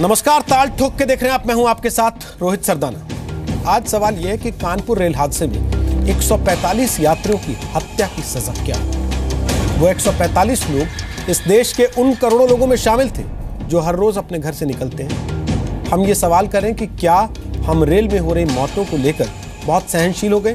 नमस्कार, ताल ठोक के देख रहे हैं आप। मैं हूं आपके साथ रोहित सरदाना। आज सवाल यह है कि कानपुर रेल हादसे में 145 यात्रियों की हत्या की सजा क्या है। वो 145 लोग इस देश के उन करोड़ों लोगों में शामिल थे जो हर रोज अपने घर से निकलते हैं। हम ये सवाल करें कि क्या हम रेल में हो रही मौतों को लेकर बहुत सहनशील हो गए?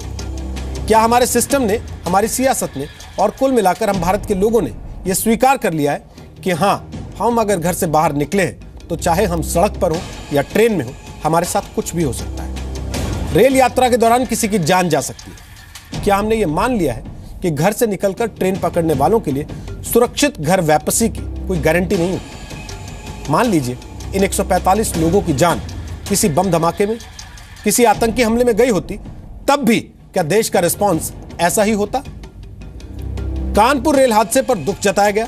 क्या हमारे सिस्टम ने, हमारी सियासत ने और कुल मिलाकर हम भारत के लोगों ने यह स्वीकार कर लिया है कि हाँ, हम अगर घर से बाहर निकले हैं तो चाहे हम सड़क पर हो या ट्रेन में हो, हमारे साथ कुछ भी हो सकता है। रेल यात्रा के दौरान किसी की जान जा सकती है। क्या हमने ये मान लिया है कि घर से निकलकर ट्रेन पकड़ने वालों के लिए सुरक्षित घर वापसी की कोई गारंटी नहीं होती? मान लीजिए इन 145 लोगों की जान किसी बम धमाके में, किसी आतंकी हमले में गई होती, तब भी क्या देश का रिस्पॉन्स ऐसा ही होता? कानपुर रेल हादसे पर दुख जताया गया,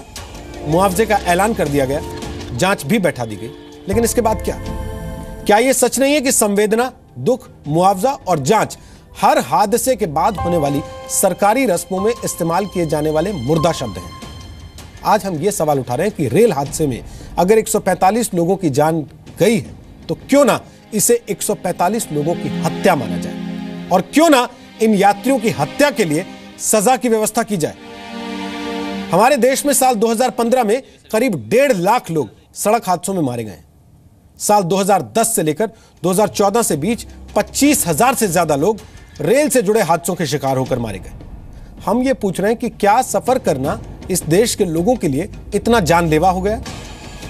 मुआवजे का ऐलान कर दिया गया, जांच भी बैठा दी गई, लेकिन इसके बाद क्या यह सच नहीं है कि संवेदना, दुख, मुआवजा और जांच हर हादसे के बाद होने वाली सरकारी रस्मों में इस्तेमाल किए जाने वाले मुर्दा शब्द हैं? आज हम यह सवाल उठा रहे हैं कि रेल हादसे में अगर 145 लोगों की जान गई है तो क्यों ना इसे 145 लोगों की हत्या माना जाए, और क्यों ना इन यात्रियों की हत्या के लिए सजा की व्यवस्था की जाए। हमारे देश में साल 2015 में करीब 1.5 लाख लोग सड़क हादसों में मारे गए। साल 2010 से लेकर 2014 से बीच 25,000 से ज्यादा लोग रेल से जुड़े हादसों के शिकार होकर मारे गए। हम ये पूछ रहे हैं कि क्या सफर करना इस देश के लोगों के लिए इतना जानलेवा हो गया?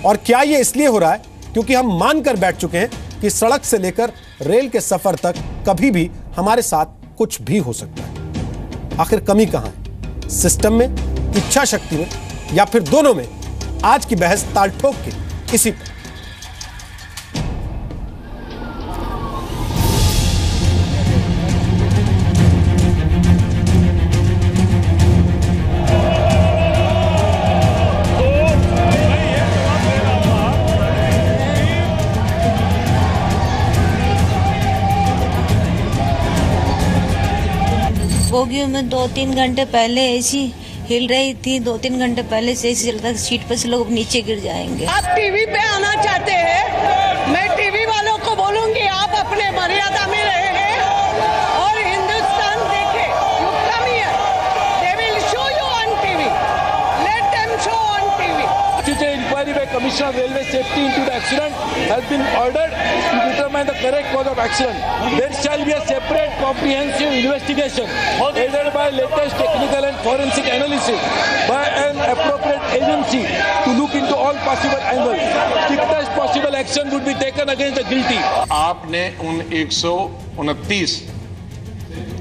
और क्या ये इसलिए हो रहा है क्योंकि हम मानकर बैठ चुके हैं कि सड़क से लेकर रेल के सफर तक कभी भी हमारे साथ कुछ भी हो सकता है? आखिर कमी कहां है? सिस्टम में, इच्छा शक्ति में, या फिर दोनों में? आज की बहस ताल ठोक के इसी पर। बोगियों में 2-3 घंटे पहले एसी हिल रही थी, 2-3 घंटे पहले से एसी चलता, सीट पर से लोग नीचे गिर जाएंगे। आप टीवी पे आना चाहते हैं, मैं टीवी वालों को बोलूंगी आप अपने मर्यादा में रहे और हिंदुस्तान देखे। You come here, they will show you on TV. Let them show on TV. Inquiry by Commissioner of Railway Safety into the accident has been ordered to determine the correct cause of accident. There shall be a separate comprehensive investigation aided by latest technical and forensic analysis by an appropriate agency to look into all possible angles. Strictest possible action would be taken against the guilty. आपने उन 129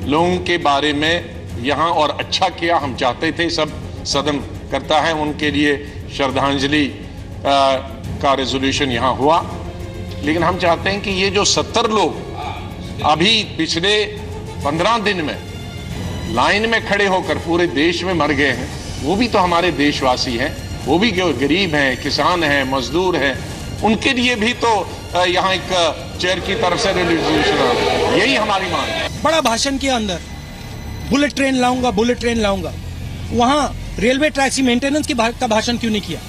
लोगों के बारे में यहाँ और अच्छा किया, हम चाहते थे सब सदन करता है उनके लिए श्रद्धांजलि का रेजोल्यूशन यहाँ हुआ, लेकिन हम चाहते हैं कि ये जो 70 लोग अभी पिछले 15 दिन में लाइन में खड़े होकर पूरे देश में मर गए हैं, वो भी तो हमारे देशवासी हैं, वो भी गरीब हैं, किसान हैं, मजदूर हैं, उनके लिए भी तो यहाँ एक चेयर की तरफ से रेजोल्यूशन, यही हमारी मांग है। बड़ा भाषण किया अंदर, बुलेट ट्रेन लाऊंगा, बुलेट ट्रेन लाऊंगा। वहाँ रेलवे ट्रैक की मेंटेनेंस का भाषण क्यों नहीं किया?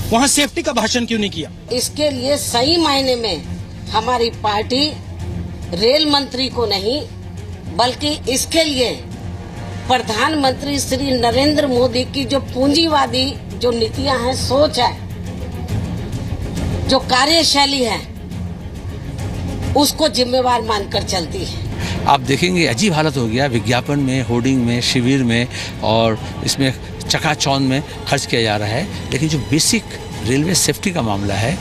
वहाँ सेफ्टी का भाषण क्यों नहीं किया? इसके लिए सही मायने में हमारी पार्टी रेल मंत्री को नहीं, बल्कि इसके लिए प्रधानमंत्री श्री नरेंद्र मोदी की जो पूंजीवादी जो नीतियां हैं, सोच है, जो कार्यशैली है, उसको जिम्मेवार मानकर चलती है। आप देखेंगे अजीब हालत हो गया, विज्ञापन में, होर्डिंग में, शिविर में और इसमें चकाचौंध में खर्च किया जा रहा है, लेकिन जो बेसिक रेलवे सेफ्टी का मामला है,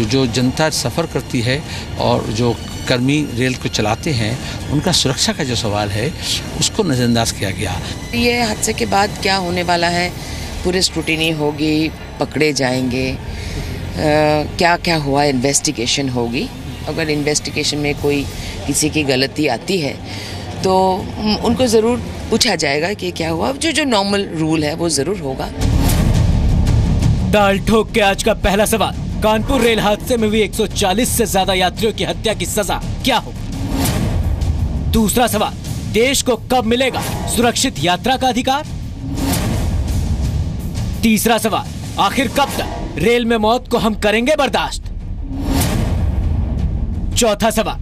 जो जनता सफ़र करती है और जो कर्मी रेल को चलाते हैं, उनका सुरक्षा का जो सवाल है, उसको नज़रअंदाज किया गया। ये हादसे के बाद क्या होने वाला है, पूरी स्क्रूटिनी होगी, पकड़े जाएंगे, क्या क्या हुआ, इन्वेस्टिगेशन होगी। अगर इन्वेस्टिगेशन में कोई किसी की गलती आती है तो उनको ज़रूर पूछा जाएगा कि क्या हुआ। जो नॉर्मल रूल है वो ज़रूर होगा। ताल ठोक के आज का पहला सवाल, कानपुर रेल हादसे में भी 140 से ज्यादा यात्रियों की हत्या की सजा क्या हो? दूसरा सवाल, देश को कब मिलेगा सुरक्षित यात्रा का अधिकार? तीसरा सवाल, आखिर कब तक रेल में मौत को हम करेंगे बर्दाश्त? चौथा सवाल,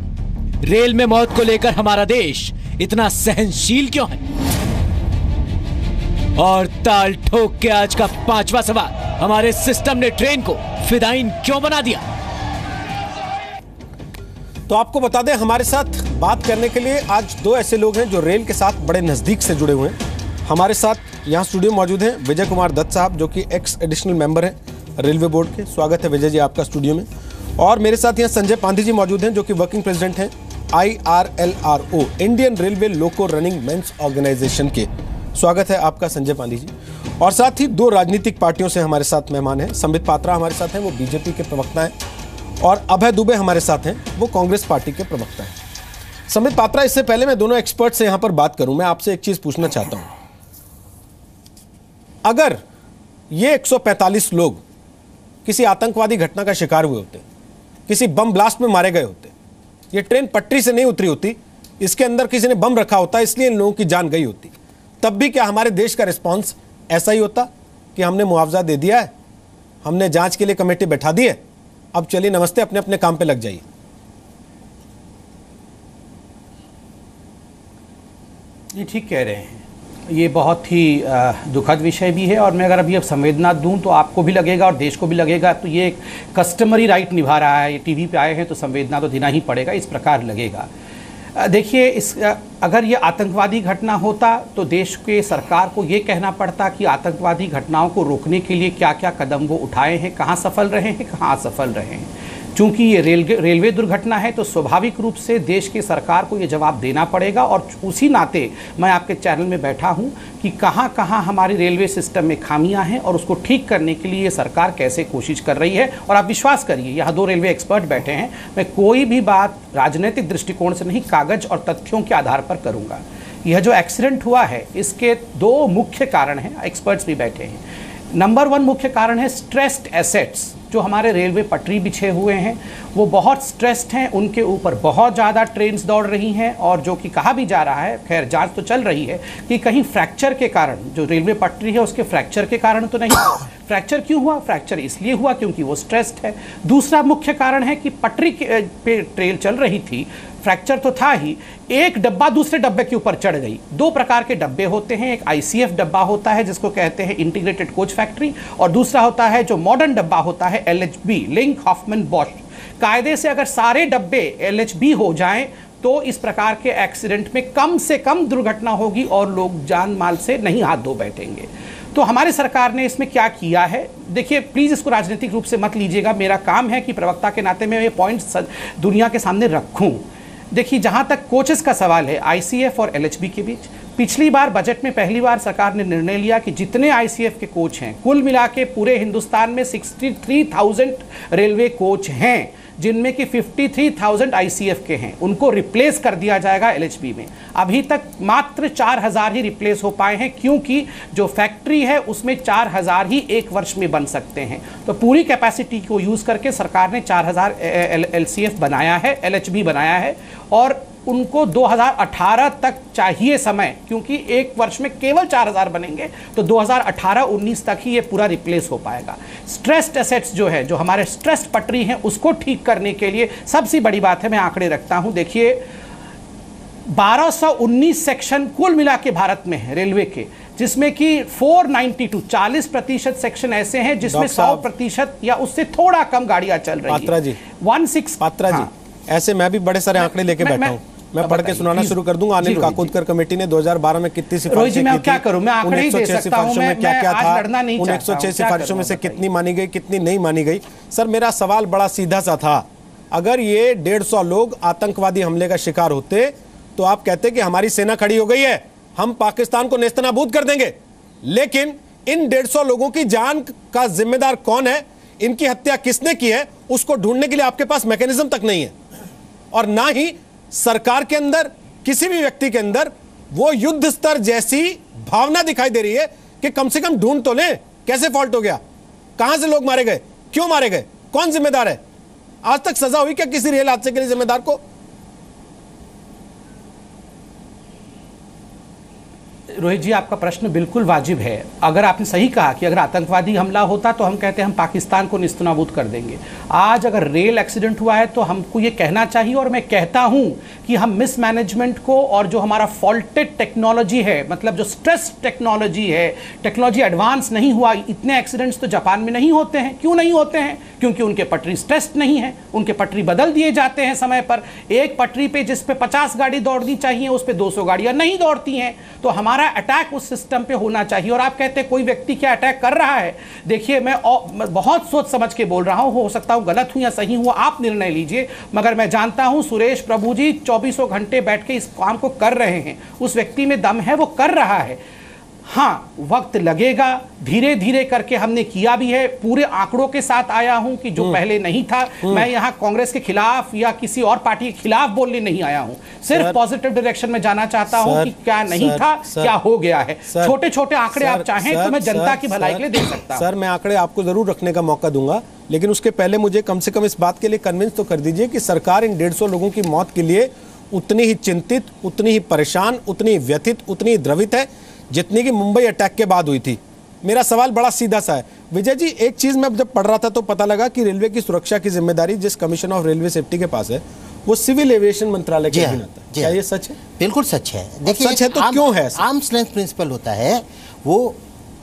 रेल में मौत को लेकर हमारा देश इतना सहनशील क्यों है? और ताल ठोक के आज का पांचवा सवाल, हमारे सिस्टम ने ट्रेन को फिदाइन क्यों बना दिया? तो आपको बता दें, हमारे साथ बात करने के लिए आज दो ऐसे लोग हैं जो रेल के साथ बड़े नजदीक से जुड़े हुए हैं। हमारे साथ यहाँ स्टूडियो मौजूद हैं विजय कुमार दत्त साहब, जो कि एक्स एडिशनल मेंबर हैं रेलवे बोर्ड के। स्वागत है विजय जी आपका स्टूडियो में। और मेरे साथ यहाँ संजय पांधी जी मौजूद हैं, जो कि वर्किंग प्रेसिडेंट हैं IRLRO, Indian railway loco running men's organisation के। स्वागत है आपका संजय पांधी जी। और साथ ही दो राजनीतिक पार्टियों से हमारे साथ मेहमान हैं। संबित पात्रा हमारे साथ हैं, वो बीजेपी के प्रवक्ता हैं, और अभय दुबे हमारे साथ हैं, वो कांग्रेस पार्टी के प्रवक्ता हैं। संबित पात्रा, इससे पहले मैं दोनों एक्सपर्ट से यहां पर बात करूं, मैं आपसे एक चीज पूछना चाहता हूं। अगर ये 145 लोग किसी आतंकवादी घटना का शिकार हुए होते, किसी बम ब्लास्ट में मारे गए होते, ये ट्रेन पटरी से नहीं उतरी होती, इसके अंदर किसी ने बम रखा होता, इसलिए इन लोगों की जान गई होती, तब भी क्या हमारे देश का रिस्पॉन्स ऐसा ही होता कि हमने मुआवजा दे दिया है, हमने जांच के लिए कमेटी बैठा दी है, अब चलिए नमस्ते, अपने अपने काम पे लग जाइए? ये ठीक कह रहे हैं, ये बहुत ही दुखद विषय भी है। और मैं अगर अभी अब संवेदना दूं तो आपको भी लगेगा और देश को भी लगेगा, तो ये एक कस्टमरी राइट निभा रहा है, ये टीवी पे आए हैं तो संवेदना तो देना ही पड़ेगा, इस प्रकार लगेगा। देखिए, अगर ये आतंकवादी घटना होता तो देश के सरकार को ये कहना पड़ता कि आतंकवादी घटनाओं को रोकने के लिए क्या क्या कदम वो उठाए हैं, कहाँ सफल रहे हैं, कहाँ असफल रहे हैं। चूंकि ये रेलवे दुर्घटना है तो स्वाभाविक रूप से देश की सरकार को ये जवाब देना पड़ेगा। और उसी नाते मैं आपके चैनल में बैठा हूँ कि कहाँ कहाँ हमारे रेलवे सिस्टम में खामियां हैं और उसको ठीक करने के लिए ये सरकार कैसे कोशिश कर रही है। और आप विश्वास करिए, यहाँ दो रेलवे एक्सपर्ट बैठे हैं, मैं कोई भी बात राजनीतिक दृष्टिकोण से नहीं, कागज और तथ्यों के आधार पर करूँगा। यह जो एक्सीडेंट हुआ है इसके दो मुख्य कारण हैं, एक्सपर्ट्स भी बैठे हैं। नंबर 1 मुख्य कारण है स्ट्रेस्ड एसेट्स। जो हमारे रेलवे पटरी बिछे हुए हैं वो बहुत स्ट्रेस्ड हैं, उनके ऊपर बहुत ज़्यादा ट्रेन्स दौड़ रही हैं, और जो कि कहा भी जा रहा है, खैर जांच तो चल रही है, कि कहीं फ्रैक्चर के कारण, जो रेलवे पटरी है उसके फ्रैक्चर के कारण तो नहीं। फ्रैक्चर क्यों हुआ? फ्रैक्चर इसलिए हुआ क्योंकि वो स्ट्रेस्ड है। दूसरा मुख्य कारण है कि पटरी पे ट्रेन चल रही थी, फ्रैक्चर तो था ही, एक डब्बा दूसरे डब्बे के ऊपर चढ़ गई। दो प्रकार के डब्बे होते हैं, एक ICF डब्बा होता है जिसको कहते हैं इंटीग्रेटेड कोच फैक्ट्री, और दूसरा होता है जो मॉडर्न डब्बा होता है LHB, लिंक हॉफमैन बॉश। कायदे से अगर सारे डब्बे LHB हो जाएं तो इस प्रकार के एक्सीडेंट में कम से कम दुर्घटना होगी और लोग जान माल से नहीं हाथ धो बैठेंगे। तो हमारी सरकार ने इसमें क्या किया है, देखिए प्लीज़ इसको राजनीतिक रूप से मत लीजिएगा, मेरा काम है कि प्रवक्ता के नाते मैं ये पॉइंट्स दुनिया के सामने रखूं। देखिए, जहां तक कोचेस का सवाल है ICF और LHB के बीच, पिछली बार बजट में पहली बार सरकार ने निर्णय लिया कि जितने ICF के कोच हैं, कुल मिला के पूरे हिंदुस्तान में 63,000 रेलवे कोच हैं, जिनमें कि 53,000 ICF के हैं, उनको रिप्लेस कर दिया जाएगा LHB में। अभी तक मात्र 4,000 ही रिप्लेस हो पाए हैं, क्योंकि जो फैक्ट्री है उसमें 4,000 ही एक वर्ष में बन सकते हैं। तो पूरी कैपेसिटी को यूज़ करके सरकार ने 4,000 LCF बनाया है, LHB बनाया है, और उनको 2018 तक चाहिए समय, क्योंकि एक वर्ष में केवल 4,000 बनेंगे, तो 2018-19 तक ही ये पूरा रिप्लेस हो पाएगा। स्ट्रेस्ड एसेट्स जो है, जो हमारे स्ट्रेस्ड पटरी हैं, उसको ठीक करने के लिए सबसे बड़ी बात है, मैं आंकड़े रखता हूं, देखिए 1219 सेक्शन कुल मिला के भारत में है रेलवे के, जिसमें कि 492 40% सेक्शन ऐसे हैं जिसमें 100% या उससे थोड़ा कम गाड़ियां चल रही पात्रा जी, 16 पात्रा जी, ऐसे मैं भी बड़े सारे आंकड़े लेके बैठा हूं, मैं पढ़ के सुनाना शुरू कर दूंगा। अनिल काकोदकर कमेटी ने 2012 में कितनी सिफारिशें की थी, क्या करूं, मैं आंकड़े ही दे सकता हूं, में क्या क्या था, उन 106 सिफारिशों में से कितनी मानी गई, कितनी नहीं मानी गई। सर, मेरा सवाल बड़ा सीधा सा था, अगर ये 150 लोग आतंकवादी हमले का शिकार होते तो आप कहते कि हमारी सेना खड़ी हो गई है, हम पाकिस्तान को नेस्तनाबूद कर देंगे, लेकिन इन 150 लोगों की जान का जिम्मेदार कौन है, इनकी हत्या किसने की है, उसको ढूंढने के लिए आपके पास मैकेनिज्म तक नहीं है, और ना ही सरकार के अंदर, किसी भी व्यक्ति के अंदर वो युद्ध स्तर जैसी भावना दिखाई दे रही है कि कम से कम ढूंढ तो लें, कैसे फॉल्ट हो गया, कहां से लोग मारे गए, क्यों मारे गए, कौन जिम्मेदार है। आज तक सजा हुई क्या किसी रेल हादसे के लिए जिम्मेदार को? रोहित जी, आपका प्रश्न बिल्कुल वाजिब है। अगर आपने सही कहा कि अगर आतंकवादी हमला होता तो हम कहते हैं हम पाकिस्तान को निस्तनाबूद कर देंगे। आज अगर रेल एक्सीडेंट हुआ है तो हमको ये कहना चाहिए, और मैं कहता हूं कि हम मिसमैनेजमेंट को और जो हमारा फॉल्टेड टेक्नोलॉजी है, मतलब जो स्ट्रेस टेक्नोलॉजी है, टेक्नोलॉजी एडवांस नहीं हुआ। इतने एक्सीडेंट्स तो जापान में नहीं होते हैं। क्यों नहीं होते हैं? क्योंकि उनके पटरी स्ट्रेस्ड नहीं है, उनके पटरी बदल दिए जाते हैं समय पर। एक पटरी पे जिस पे 50 गाड़ी दौड़नी चाहिए उस पे 200 गाड़ियां नहीं दौड़ती हैं। तो हमारा अटैक उस सिस्टम पे होना चाहिए। और आप कहते हैं कोई व्यक्ति क्या अटैक कर रहा है? देखिए, मैं बहुत सोच समझ के बोल रहा हूं, हो सकता हूं गलत हूं या सही हूं, आप निर्णय लीजिए। मगर मैं जानता हूं सुरेश प्रभु जी 24 घंटे बैठ के इस काम को कर रहे हैं। उस व्यक्ति में दम है, वो कर रहा है। हाँ, वक्त लगेगा, धीरे धीरे करके हमने किया भी है। पूरे आंकड़ों के साथ आया हूं कि जो पहले नहीं था। मैं यहां कांग्रेस के खिलाफ या किसी और पार्टी के खिलाफ बोलने नहीं आया हूं, सिर्फ पॉजिटिव डायरेक्शन में जाना चाहता हूं कि क्या नहीं था, क्या हो गया है। छोटे छोटे आंकड़े आप चाहें तो मैं जनता की भलाई के लिए दे सकता हूं। सर, मैं आंकड़े आपको जरूर रखने का मौका दूंगा, लेकिन उसके पहले मुझे कम से कम इस बात के लिए कन्विंस तो कर दीजिए कि सरकार इन 150 लोगों की मौत के लिए उतनी ही चिंतित, उतनी ही परेशान, उतनी ही व्यथित, उतनी ही द्रवित है जितनी कि मुंबई अटैक के बाद हुई थी। मेरा सवाल बड़ा सीधा सा है विजय जी। एक चीज मैं जब पढ़ रहा था तो पता लगा कि रेलवे की सुरक्षा की जिम्मेदारी जिस कमीशन ऑफ रेलवे सेफ्टी के पास है वो सिविल एविएशन मंत्रालय के अधीन आता है। क्या ये सच है? बिल्कुल सच है। देखिए, सच है तो क्यों है? आर्म्स लेंथ प्रिंसिपल होता है वो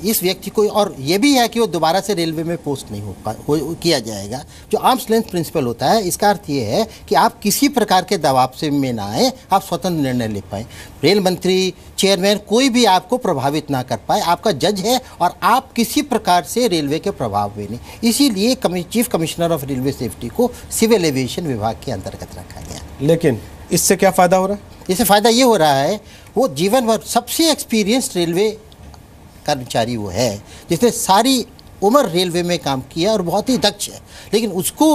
इस व्यक्ति को, और ये भी है कि वो दोबारा से रेलवे में पोस्ट नहीं हो किया जाएगा। जो आर्म्स लेंथ प्रिंसिपल होता है, इसका अर्थ ये है कि आप किसी प्रकार के दबाव से में ना आए, आप स्वतंत्र निर्णय ले पाएँ। रेल मंत्री, चेयरमैन, कोई भी आपको प्रभावित ना कर पाए। आपका जज है और आप किसी प्रकार से रेलवे के प्रभाव में नहीं। इसीलिए chief commissioner of railway safety को सिविल एविएशन विभाग के अंतर्गत रखा गया। लेकिन इससे क्या फायदा हो रहा है? इससे फायदा ये हो रहा है, वो जीवन भर सबसे एक्सपीरियंस्ड रेलवे कर्मचारी वो है जिसने सारी उम्र रेलवे में काम किया और बहुत ही दक्ष है, लेकिन उसको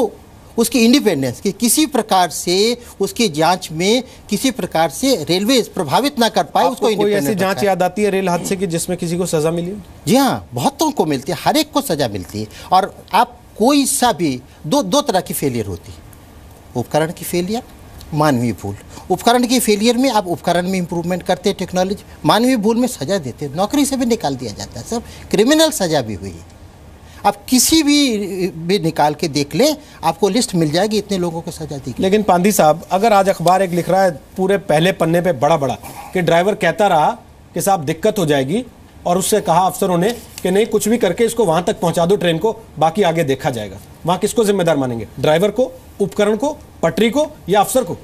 उसकी इंडिपेंडेंस कि किसी प्रकार से उसकी जांच में किसी प्रकार से रेलवे प्रभावित ना कर पाए। उसको कोई ऐसी जांच याद आती है रेल हादसे की जिसमें किसी को सजा मिली? जी हाँ, बहुतों को मिलती है, हर एक को सजा मिलती है। और आप कोई सा भी दो तरह की फेलियर होती है, उपकरण की फेलियर, मानवीय भूल। उपकरण की फेलियर में आप उपकरण में इंप्रूवमेंट करते हैं, टेक्नोलॉजी। मानवीय भूल में सजा देते हैं, नौकरी से भी निकाल दिया जाता है। सब क्रिमिनल सजा भी हुई है। आप किसी भी निकाल के देख लें, आपको लिस्ट मिल जाएगी, इतने लोगों को सजा दी। लेकिन पांधी साहब, अगर आज अखबार एक लिख रहा है पूरे पहले पन्ने पे बड़ा बड़ा कि ड्राइवर कहता रहा कि साहब दिक्कत हो जाएगी, और उससे कहा अफसरों ने कि नहीं, कुछ भी करके इसको वहां तक पहुंचा दो ट्रेन को, बाकी आगे देखा जाएगा, वहां किसको जिम्मेदार मानेंगे? ड्राइवर को, उपकरण को, पटरी को, या अफसर को?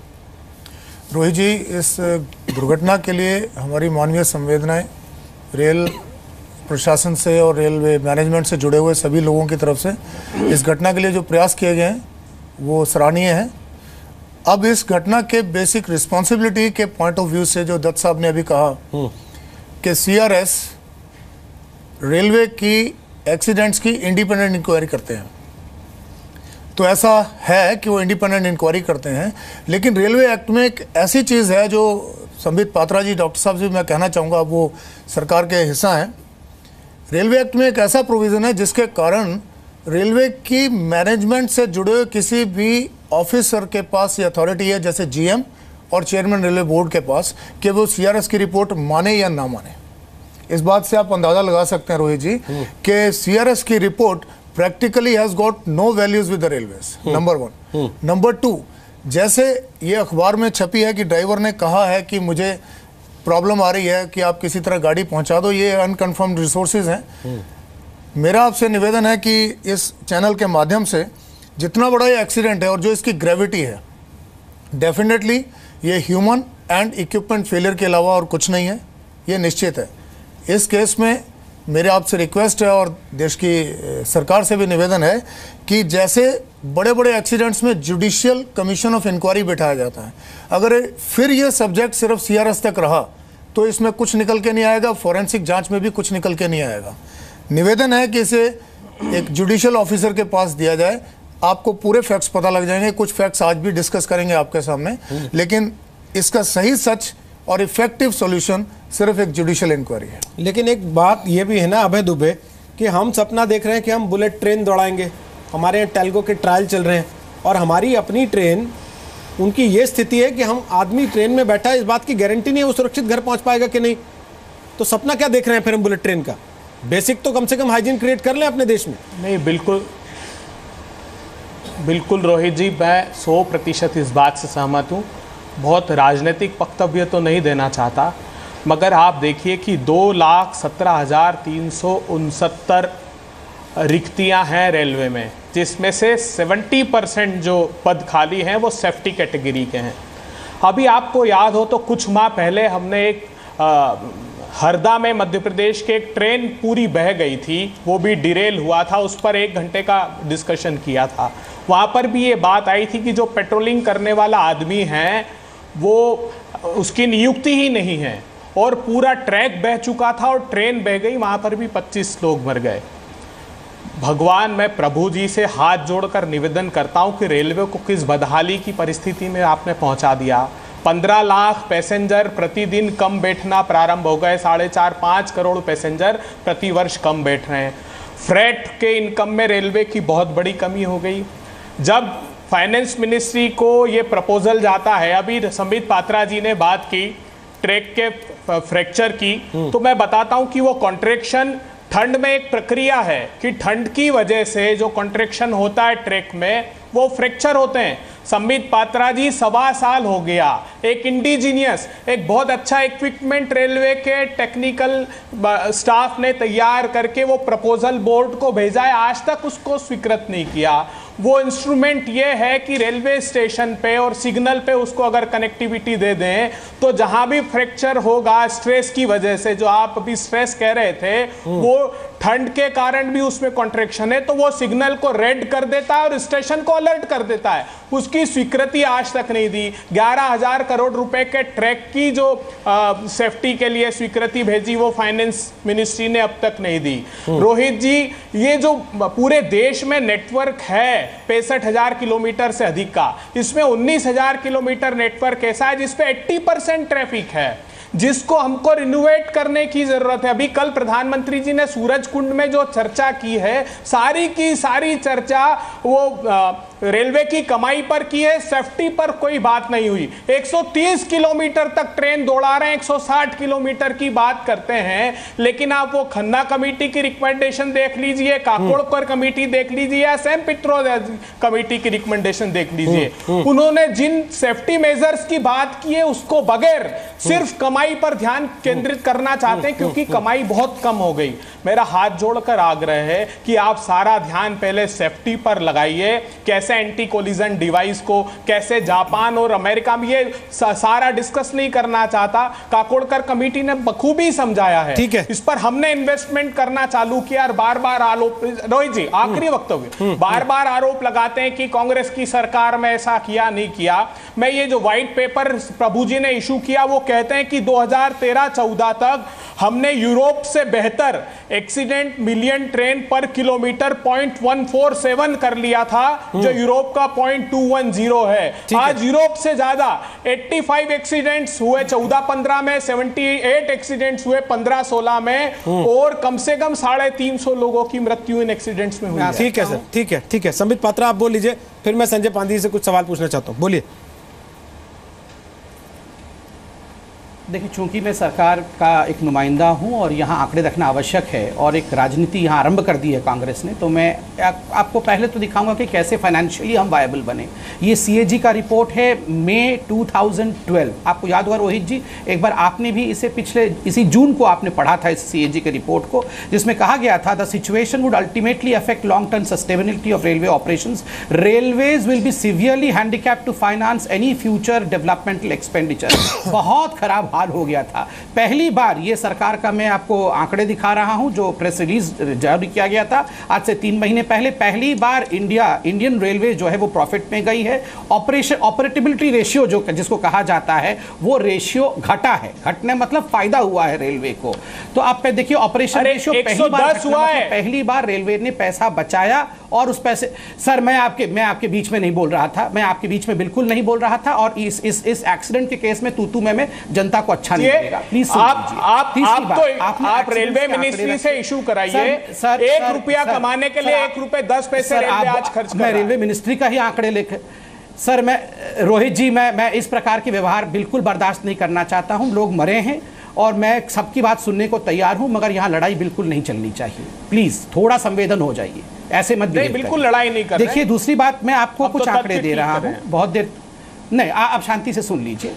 रोहित जी, इस दुर्घटना के लिए हमारी मानवीय संवेदनाएं रेल प्रशासन से और रेलवे मैनेजमेंट से जुड़े हुए सभी लोगों की तरफ से इस घटना के लिए जो प्रयास किए गए हैं वो सराहनीय है। अब इस घटना के बेसिक रिस्पॉन्सिबिलिटी के पॉइंट ऑफ व्यू से जो दत्त साहब ने अभी कहा कि CRS रेलवे की एक्सीडेंट्स की इंडिपेंडेंट इंक्वायरी करते हैं, तो ऐसा है कि वो इंडिपेंडेंट इंक्वायरी करते हैं। लेकिन रेलवे एक्ट में एक ऐसी चीज़ है जो संबित पात्रा जी, डॉक्टर साहब से मैं कहना चाहूँगा, वो सरकार के हिस्सा हैं। रेलवे एक्ट में एक ऐसा प्रोविज़न है जिसके कारण रेलवे की मैनेजमेंट से जुड़े हुए किसी भी ऑफिसर के पास ये अथॉरिटी है, जैसे GM और चेयरमैन रेलवे बोर्ड के पास, कि वो CRS की रिपोर्ट माने या ना माने। इस बात से आप अंदाज़ा लगा सकते हैं रोहित जी कि CRS की report practically has got no values with the railways, number 1। Number 2, जैसे ये अखबार में छपी है कि ड्राइवर ने कहा है कि मुझे प्रॉब्लम आ रही है कि आप किसी तरह गाड़ी पहुंचा दो, ये अनकन्फर्म्ड रिसोर्सेज हैं। मेरा आपसे निवेदन है कि इस चैनल के माध्यम से, जितना बड़ा ये एक्सीडेंट है और जो इसकी ग्रेविटी है, डेफिनेटली ये ह्यूमन एंड इक्विपमेंट फेलियर के अलावा और कुछ नहीं है, ये निश्चित है। इस केस में मेरे आपसे रिक्वेस्ट है और देश की सरकार से भी निवेदन है कि जैसे बड़े बड़े एक्सीडेंट्स में जुडिशियल कमीशन ऑफ इंक्वायरी बैठाया जाता है, अगर फिर ये सब्जेक्ट सिर्फ CRS तक रहा तो इसमें कुछ निकल के नहीं आएगा, फॉरेंसिक जांच में भी कुछ निकल के नहीं आएगा। निवेदन है कि इसे एक जुडिशियल ऑफिसर के पास दिया जाए, आपको पूरे फैक्ट्स पता लग जाएंगे। कुछ फैक्ट्स आज भी डिस्कस करेंगे आपके सामने, लेकिन इसका सही सच और इफेक्टिव सॉल्यूशन सिर्फ एक जुडिशियल इंक्वायरी है। लेकिन एक बात ये भी है ना अभय दुबे, कि हम सपना देख रहे हैं कि हम बुलेट ट्रेन दौड़ाएंगे, हमारे यहाँ टेल्को के ट्रायल चल रहे हैं, और हमारी अपनी ट्रेन, उनकी ये स्थिति है कि हम आदमी ट्रेन में बैठा है, इस बात की गारंटी नहीं है वो सुरक्षित घर पहुंच पाएगा कि नहीं। तो सपना क्या देख रहे हैं फिर हम बुलेट ट्रेन का? बेसिक तो कम से कम हाइजीन क्रिएट कर लें अपने देश में। नहीं, बिल्कुल रोहित जी, मैं 100% इस बात से सहमत हूँ। बहुत राजनीतिक वक्तव्य तो नहीं देना चाहता, मगर आप देखिए कि 2,17,369 रिक्तियाँ हैं रेलवे में, जिसमें से 70% जो पद खाली हैं वो सेफ्टी कैटेगरी के हैं। अभी आपको याद हो तो कुछ माह पहले हमने एक हरदा में मध्य प्रदेश के एक ट्रेन पूरी बह गई थी, वो भी डिरेल हुआ था, उस पर 1 घंटे का डिस्कशन किया था। वहाँ पर भी ये बात आई थी कि जो पेट्रोलिंग करने वाला आदमी है वो उसकी नियुक्ति ही नहीं है, और पूरा ट्रैक बह चुका था और ट्रेन बह गई, वहाँ पर भी 25 लोग मर गए। भगवान, मैं प्रभु जी से हाथ जोड़कर निवेदन करता हूँ कि रेलवे को किस बदहाली की परिस्थिति में आपने पहुँचा दिया। 15 लाख पैसेंजर प्रतिदिन कम बैठना प्रारंभ हो गए, 4.5-5 करोड़ पैसेंजर प्रति वर्ष कम बैठ रहे हैं। फ्रेट के इनकम में रेलवे की बहुत बड़ी कमी हो गई। जब फाइनेंस मिनिस्ट्री को ये प्रपोजल जाता है, अभी संबित पात्रा जी ने बात की ट्रैक के फ्रैक्चर की, तो मैं बताता हूँ कि वो कॉन्ट्रैक्शन ठंड में एक प्रक्रिया है कि ठंड की वजह से जो कॉन्ट्रैक्शन होता है ट्रैक में वो फ्रैक्चर होते हैं। संबित पात्रा जी 1.25 साल हो गया, एक इंडिजीनियस, एक बहुत अच्छा इक्विपमेंट रेलवे के टेक्निकल स्टाफ ने तैयार करके वो प्रपोजल बोर्ड को भेजा है, आज तक उसको स्वीकृत नहीं किया। वो इंस्ट्रूमेंट ये है कि रेलवे स्टेशन पे और सिग्नल पे उसको अगर कनेक्टिविटी दे दें तो जहां भी फ्रैक्चर होगा स्ट्रेस की वजह से, जो आप अभी स्ट्रेस कह रहे थे, वो ठंड के कारण भी उसमें कॉन्ट्रैक्शन है, तो वो सिग्नल को रेड कर देता है और स्टेशन को अलर्ट कर देता है। उसकी स्वीकृति आज तक नहीं दी। 11,000 करोड़ रुपए के ट्रैक की जो सेफ्टी के लिए स्वीकृति भेजी वो फाइनेंस मिनिस्ट्री ने अब तक नहीं दी। रोहित जी, ये जो पूरे देश में नेटवर्क है 65,000 किलोमीटर से अधिक का, इसमें 19,000 किलोमीटर नेटवर्क ऐसा है जिसपे 80% ट्रैफिक है, जिसको हमको रिनोवेट करने की जरूरत है। अभी कल प्रधानमंत्री जी ने सूरज कुंड में जो चर्चा की है, सारी की सारी चर्चा वो रेलवे की कमाई पर की है, सेफ्टी पर कोई बात नहीं हुई। 130 किलोमीटर तक ट्रेन दौड़ा रहे हैं, 160 किलोमीटर की बात करते हैं, लेकिन आप वो खन्ना कमेटी की रिकमेंडेशन देख लीजिए, काकोड़कर कमेटी देख लीजिए या सैम पित्रोदा कमेटी की रिकमेंडेशन देख लीजिए। उन्होंने जिन सेफ्टी मेजर्स की बात की है उसको बगैर सिर्फ कमाई पर ध्यान केंद्रित करना चाहते हैं, क्योंकि कमाई बहुत कम हो गई। मेरा हाथ जोड़कर आग्रह है कि आप सारा ध्यान पहले सेफ्टी पर लगाइए, कैसे एंटी कोलिजन डिवाइस को, कैसे जापान और अमेरिका में, ये सारा डिस्कस नहीं करना चाहता। काकोड़कर कमेटी ने बखूबी समझाया है, ठीक है, इस पर हमने इन्वेस्टमेंट करना चालू किया। और बार बार आरोप, रोहित जी आखिरी वक्तव्य, बार बार आरोप लगाते हैं कि कांग्रेस की सरकार में ऐसा किया नहीं किया। मैं ये जो व्हाइट पेपर प्रभु जी ने इशू किया वो कहते हैं कि 2013-14 तक हमने यूरोप से बेहतर एक्सीडेंट मिलियन ट्रेन पर किलोमीटर 0.147 कर लिया था, जो यूरोप का 0.210 है। आज यूरोप से ज्यादा 85 एक्सीडेंट्स हुए 14-15 में, 78 एक्सीडेंट्स हुए 15-16 में, और कम से कम 350 लोगों की मृत्यु इन एक्सीडेंट्स में हुई है। ठीक है सर, ठीक है, ठीक है। संबित पात्रा आप बोल लीजिए, फिर मैं संजय पांधी से कुछ सवाल पूछना चाहता हूँ, बोलिए। देखिए, चूंकि मैं सरकार का एक नुमाइंदा हूं और यहां आंकड़े रखना आवश्यक है और एक राजनीति यहां आरंभ कर दी है कांग्रेस ने, तो मैं आपको पहले तो दिखाऊंगा कि कैसे फाइनेंशियली हम वायबल बने। ये सीएजी का रिपोर्ट है मई 2012। आपको याद होगा रोहित जी, एक बार आपने भी इसे इसी जून को आपने पढ़ा था इस सीएजी के रिपोर्ट को, जिसमें कहा गया था the situation would ultimately affect long term sustainability of railway operations, railways will be severely handicapped to finance any future developmental expenditure. बहुत खराब हाल हो गया था। पहली बार ये सरकार का, मैं आपको आंकड़े दिखा रहा हूं जो प्रेस रिलीज जारी किया गया था आज से 3 महीने पहले, पहली बार इंडियन रेलवे जो है वो प्रॉफिट में गई है। ऑपरेटिबिलिटी रेशियो जो जिसको कहा जाता है वो रेशियो घटा है, घटने मतलब फायदा हुआ है रेलवे को। तो आप देखिए ऑपरेशन रेशियो पहली बार रेलवे ने पैसा बचाया और उस पैसे, सर मैं आपके बीच में नहीं बोल रहा था, मैं आपके बीच में बिल्कुल नहीं बोल रहा था, और इस एक्सीडेंट के केस में तू मैं जनता को अच्छा नहीं लगेगा। प्लीज आप रेलवे मिनिस्ट्री से इशू कराइए, सर 1 रुपया कमाने के लिए 1 रुपए 10 पैसे रेलवे आज खर्च कर रहा है। मैं रेलवे मिनिस्ट्री का ही आंकड़े लेकर, सर मैं रोहित जी, मैं इस प्रकार के व्यवहार बिल्कुल बर्दाश्त नहीं करना चाहता हूं। लोग मरे हैं और मैं सबकी बात सुनने को तैयार हूं, मगर यहाँ लड़ाई बिल्कुल नहीं चलनी चाहिए। प्लीज थोड़ा संवेदन हो जाइए, ऐसे मत नहीं, बिल्कुल लड़ाई नहीं कर रहे। देखिए दूसरी बात, मैं आपको कुछ तो आंकड़े दे रहा हूँ, बहुत देर नहीं, आप शांति से सुन लीजिए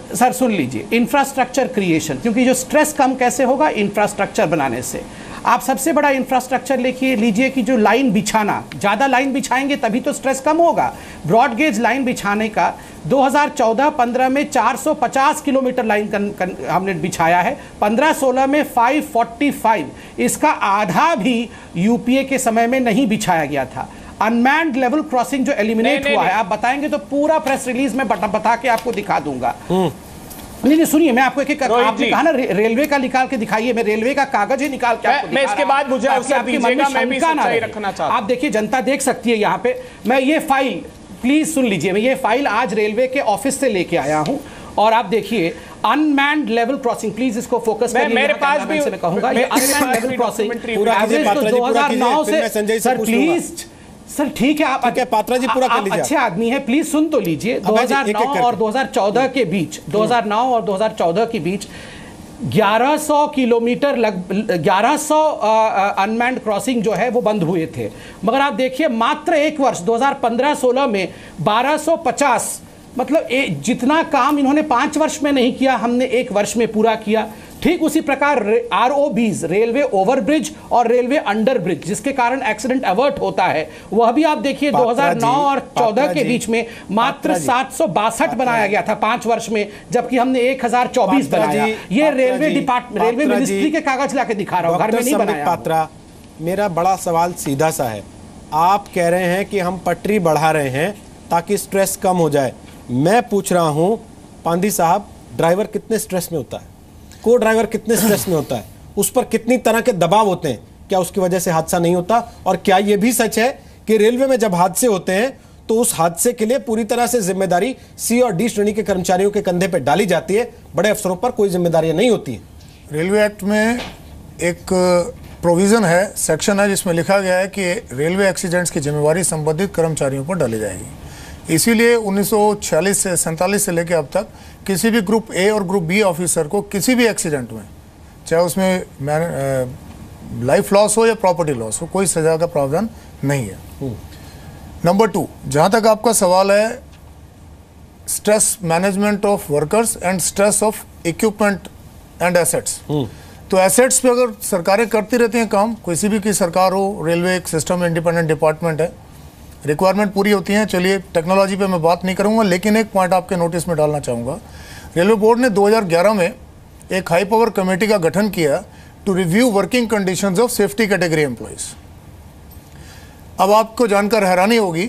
सर, सुन लीजिए। इंफ्रास्ट्रक्चर क्रिएशन, क्योंकि जो स्ट्रेस कम कैसे होगा, इंफ्रास्ट्रक्चर बनाने से। आप सबसे बड़ा इंफ्रास्ट्रक्चर लीजिए कि जो लाइन बिछाना, ज़्यादा लाइन बिछाएंगे तभी तो स्ट्रेस कम होगा। ब्रॉड गेज लाइन बिछाने का 2014-15 में 450 किलोमीटर लाइन हमने बिछाया है, 15-16 में 545, इसका आधा भी यूपीए के समय में नहीं बिछाया गया था। अनमैन्ड लेवल क्रॉसिंग जो एलिमिनेट हुआ है, आप बताएंगे तो पूरा प्रेस रिलीज में बता के आपको दिखा दूंगा। नहीं सुनिए, मैं आपको एक आपने कहा ना रेलवे का निकाल के दिखाइए, मैं रेलवे का कागज ही निकाल के आपको मैं इसके बाद मुझे अवसर दीजिएगा, मैं भी सच्चाई रखना चाहता हूं। आप देखिए, जनता देख सकती है यहाँ पे। मैं ये फाइल, प्लीज सुन लीजिए, मैं ये फाइल आज रेलवे के ऑफिस से लेके आया हूं, और आप देखिए अनमैन्ड लेवल क्रॉसिंग, प्लीज इसको फोकस करिए। मेरे पास भी मैं कहूंगा ये अनमैन्ड लेवल क्रॉसिंग एवरेज तो 2009 से, सर प्लीज सर ठीक है, आप पात्रा जी पूरा कर लीजिए, अच्छे आदमी हैं, प्लीज सुन तो लीजिए। 2009 और 2014 के बीच, 2009 और 2014 के बीच 1100 किलोमीटर 1100 अनमैन्ड क्रॉसिंग जो है वो बंद हुए थे, मगर आप देखिए मात्र एक वर्ष 2015-16 में 1250, मतलब जितना काम इन्होंने 5 वर्ष में नहीं किया, हमने एक वर्ष में पूरा किया। ठीक उसी प्रकार ROBs, रेलवे ओवरब्रिज और रेलवे अंडर ब्रिज, जिसके कारण एक्सीडेंट अवर्ट होता है, वह भी आप देखिए 2009 और 14 के बीच में मात्र 762 बनाया गया था 5 वर्ष में, जबकि हमने 1024 बनाया। ये रेलवे डिपार्टमेंट, रेलवे मिनिस्ट्री के कागज लाके दिखा रहा हूं, घर में नहीं बनाया। पात्रा, मेरा बड़ा सवाल सीधा सा है, आप कह रहे हैं कि हम पटरी बढ़ा रहे हैं ताकि स्ट्रेस कम हो जाए। मैं पूछ रहा हूं पांधी साहब, ड्राइवर कितने स्ट्रेस में होता है, को ड्राइवर कितने स्ट्रेस में होता है, उस पर कितनी तरह के दबाव होते हैं, क्या उसकी वजह से हादसा नहीं होता? और क्या यह भी सच है कि रेलवे में जब हादसे होते हैं तो उस हादसे के लिए पूरी तरह से जिम्मेदारी C और D श्रेणी के कर्मचारियों के कंधे पर डाली जाती है, बड़े अफसरों पर कोई जिम्मेदारियां नहीं होती है? रेलवे एक्ट में एक प्रोविजन है, सेक्शन है, जिसमें लिखा गया है कि रेलवे एक्सीडेंट्स की जिम्मेवारी संबंधित कर्मचारियों पर डाली जाएगी। इसीलिए 1946 से 47 से लेकर अब तक किसी भी ग्रुप ए और ग्रुप बी ऑफिसर को किसी भी एक्सीडेंट में, चाहे उसमें लाइफ लॉस हो या प्रॉपर्टी लॉस हो, कोई सजा का प्रावधान नहीं है। नंबर 2, जहाँ तक आपका सवाल है stress management of workers and stress of equipment and assets, तो एसेट्स पे अगर सरकारें करती रहती हैं काम, किसी भी की सरकार हो, रेलवे एक सिस्टम इंडिपेंडेंट डिपार्टमेंट है, रिक्वायरमेंट पूरी होती हैं। चलिए टेक्नोलॉजी पे मैं बात नहीं करूंगा, लेकिन एक पॉइंट आपके नोटिस में डालना चाहूँगा। रेलवे बोर्ड ने 2011 में एक हाई पावर कमेटी का गठन किया to review working conditions of safety category employees. अब आपको जानकर हैरानी होगी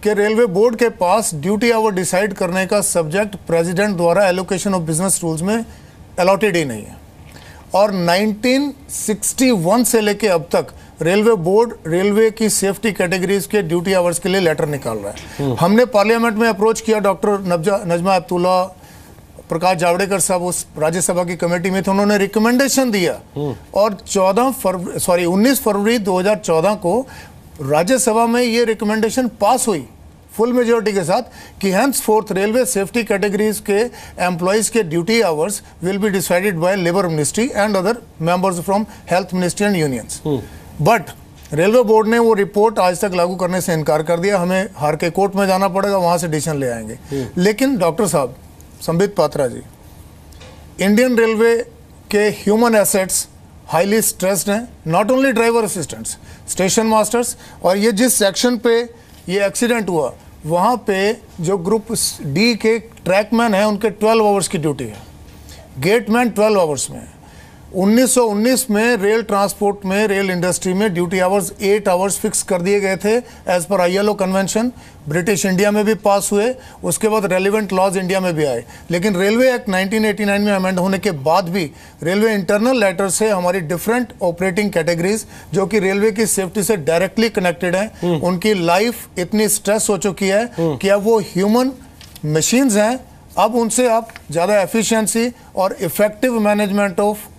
कि रेलवे बोर्ड के पास ड्यूटी आवर डिसाइड करने का सब्जेक्ट प्रेसिडेंट द्वारा एलोकेशन ऑफ बिजनेस रूल्स में अलॉटेड ही नहीं है, और 1961 से लेके अब तक रेलवे बोर्ड रेलवे की सेफ्टी कैटेगरीज के ड्यूटी आवर्स के लिए लेटर निकाल रहा है। हमने पार्लियामेंट में अप्रोच किया, डॉक्टर नजमा हेपतुल्ला, प्रकाश जावड़ेकर साहब उस राज्यसभा की कमेटी में थे, उन्होंने रिकमेंडेशन दिया, और 19 फरवरी 2014 को राज्यसभा में ये रिकमेंडेशन पास हुई फुल मेजोरिटी के साथ कि hence fourth railway safety categories के एम्प्लॉइज के duty hours will be decided by labour ministry and other members from health ministry and unions. But railway board ने वो रिपोर्ट आज तक लागू करने से इनकार कर दिया, हमें हार के कोर्ट में जाना पड़ेगा, वहां से डिसीजन ले आएंगे। लेकिन डॉक्टर साहब, संबित पात्रा जी, इंडियन रेलवे के ह्यूमन एसेट्स हाईली स्ट्रेस्ड हैं, not only driver assistants, station masters, और ये जिस सेक्शन पे ये एक्सीडेंट हुआ वहाँ पे जो ग्रुप डी के ट्रैकमैन हैं उनके 12 आवर्स की ड्यूटी है, गेटमैन 12 आवर्स में है। 1919 में रेल ट्रांसपोर्ट में, रेल इंडस्ट्री में ड्यूटी आवर्स 8 आवर्स फिक्स कर दिए गए थे as per ILO convention, British India में भी पास हुए, उसके बाद रेलिवेंट लॉज इंडिया में भी आए। लेकिन रेलवे एक्ट 1989 में अमेंड होने के बाद भी रेलवे इंटरनल लेटर से हमारी डिफरेंट ऑपरेटिंग कैटेगरीज जो कि रेलवे की सेफ्टी से डायरेक्टली कनेक्टेड हैं, उनकी लाइफ इतनी स्ट्रेस हो चुकी है कि अब वो ह्यूमन मशीन्स हैं, अब उनसे आप ज़्यादा एफिशिएंसी और इफेक्टिव मैनेजमेंट ऑफ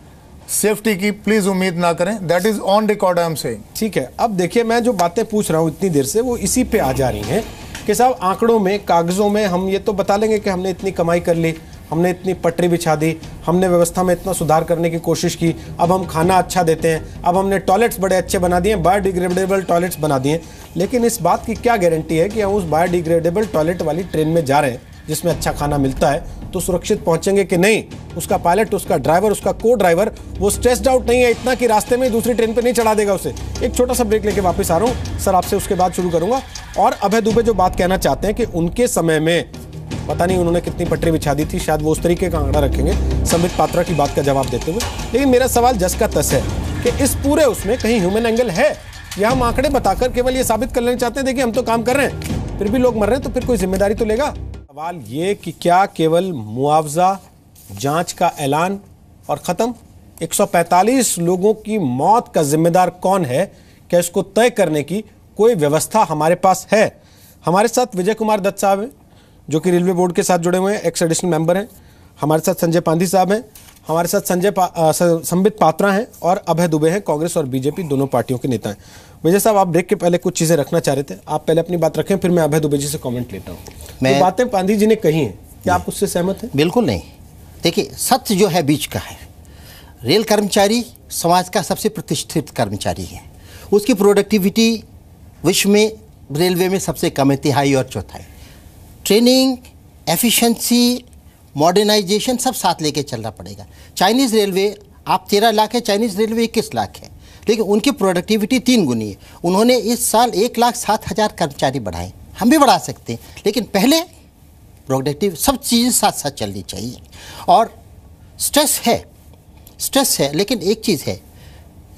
सेफ्टी की प्लीज उम्मीद ना करें। That is on record I am saying. ठीक है, अब देखिए मैं जो बातें पूछ रहा हूं इतनी देर से वो इसी पे आ जा रही हैं कि साहब आंकड़ों में, कागजों में हम ये तो बता लेंगे कि हमने इतनी कमाई कर ली, हमने इतनी पटरी बिछा दी, हमने व्यवस्था में इतना सुधार करने की कोशिश की, अब हम खाना अच्छा देते हैं, अब हमने टॉयलेट्स बड़े अच्छे बना दिए, बायोडिग्रेडेबल टॉयलेट्स बना दिए, लेकिन इस बात की क्या गारंटी है कि हम उस बायोडिग्रेडेबल टॉयलेट वाली ट्रेन में जा रहे हैं जिसमें अच्छा खाना मिलता है तो सुरक्षित पहुंचेंगे कि नहीं? उसका पायलट, उसका ड्राइवर, उसका को ड्राइवर वो स्ट्रेस्ड आउट नहीं है इतना कि रास्ते में दूसरी ट्रेन पे नहीं चढ़ा देगा उसे। एक छोटा सा ब्रेक लेके वापस आ रहा हूँ सर, आपसे उसके बाद शुरू करूंगा। और अभय दुबे जो बात कहना चाहते हैं कि उनके समय में पता नहीं उन्होंने कितनी पटरी बिछा दी थी, शायद वो उस तरीके का आंकड़ा रखेंगे संबित पात्रा की बात का जवाब देते हुए। लेकिन मेरा सवाल जस का तस है कि इस पूरे उसमें कहीं ह्यूमन एंगल है या हम आंकड़े बताकर केवल ये साबित कर लेना चाहते हैं देखिए हम तो काम कर रहे हैं, फिर भी लोग मर रहे हैं, तो फिर कोई जिम्मेदारी तो लेगा। सवाल ये कि क्या केवल मुआवजा, जांच का ऐलान और खत्म? 145 लोगों की मौत का जिम्मेदार कौन है, क्या इसको तय करने की कोई व्यवस्था हमारे पास है? हमारे साथ विजय कुमार दत्त साहब हैं जो कि रेलवे बोर्ड के साथ जुड़े हुए हैं, एक्स एडिशनल मेंबर हैं। हमारे साथ संजय पांधी साहब हैं, हमारे साथ संबित पात्रा हैं और अभय दुबे हैं, कांग्रेस और बीजेपी दोनों पार्टियों के नेता हैं। विजय साहब, आप ब्रेक के पहले कुछ चीजें रखना चाह रहे थे, आप पहले अपनी बात रखें, फिर मैं अभय दुबे जी से कमेंट लेता हूँ। जो बातें पांधी जी ने कही हैं, क्या आप उससे सहमत हैं? बिल्कुल नहीं। देखिए, सत्य जो है बीच का है। रेल कर्मचारी समाज का सबसे प्रतिष्ठित कर्मचारी है, उसकी प्रोडक्टिविटी विश्व में रेलवे में सबसे कम है, तिहाई और चौथाई। ट्रेनिंग, एफिशिएंसी, मॉडर्नाइजेशन सब साथ लेके चलना पड़ेगा। चाइनीज़ रेलवे आप 13 लाख है, चाइनीज़ रेलवे 21 लाख है, लेकिन उनकी प्रोडक्टिविटी 3 गुनी है। उन्होंने इस साल 1,07,000 कर्मचारी बढ़ाए, हम भी बढ़ा सकते हैं, लेकिन पहले प्रोडक्टिव सब चीज़ें साथ साथ चलनी चाहिए। और स्ट्रेस है, लेकिन एक चीज़ है,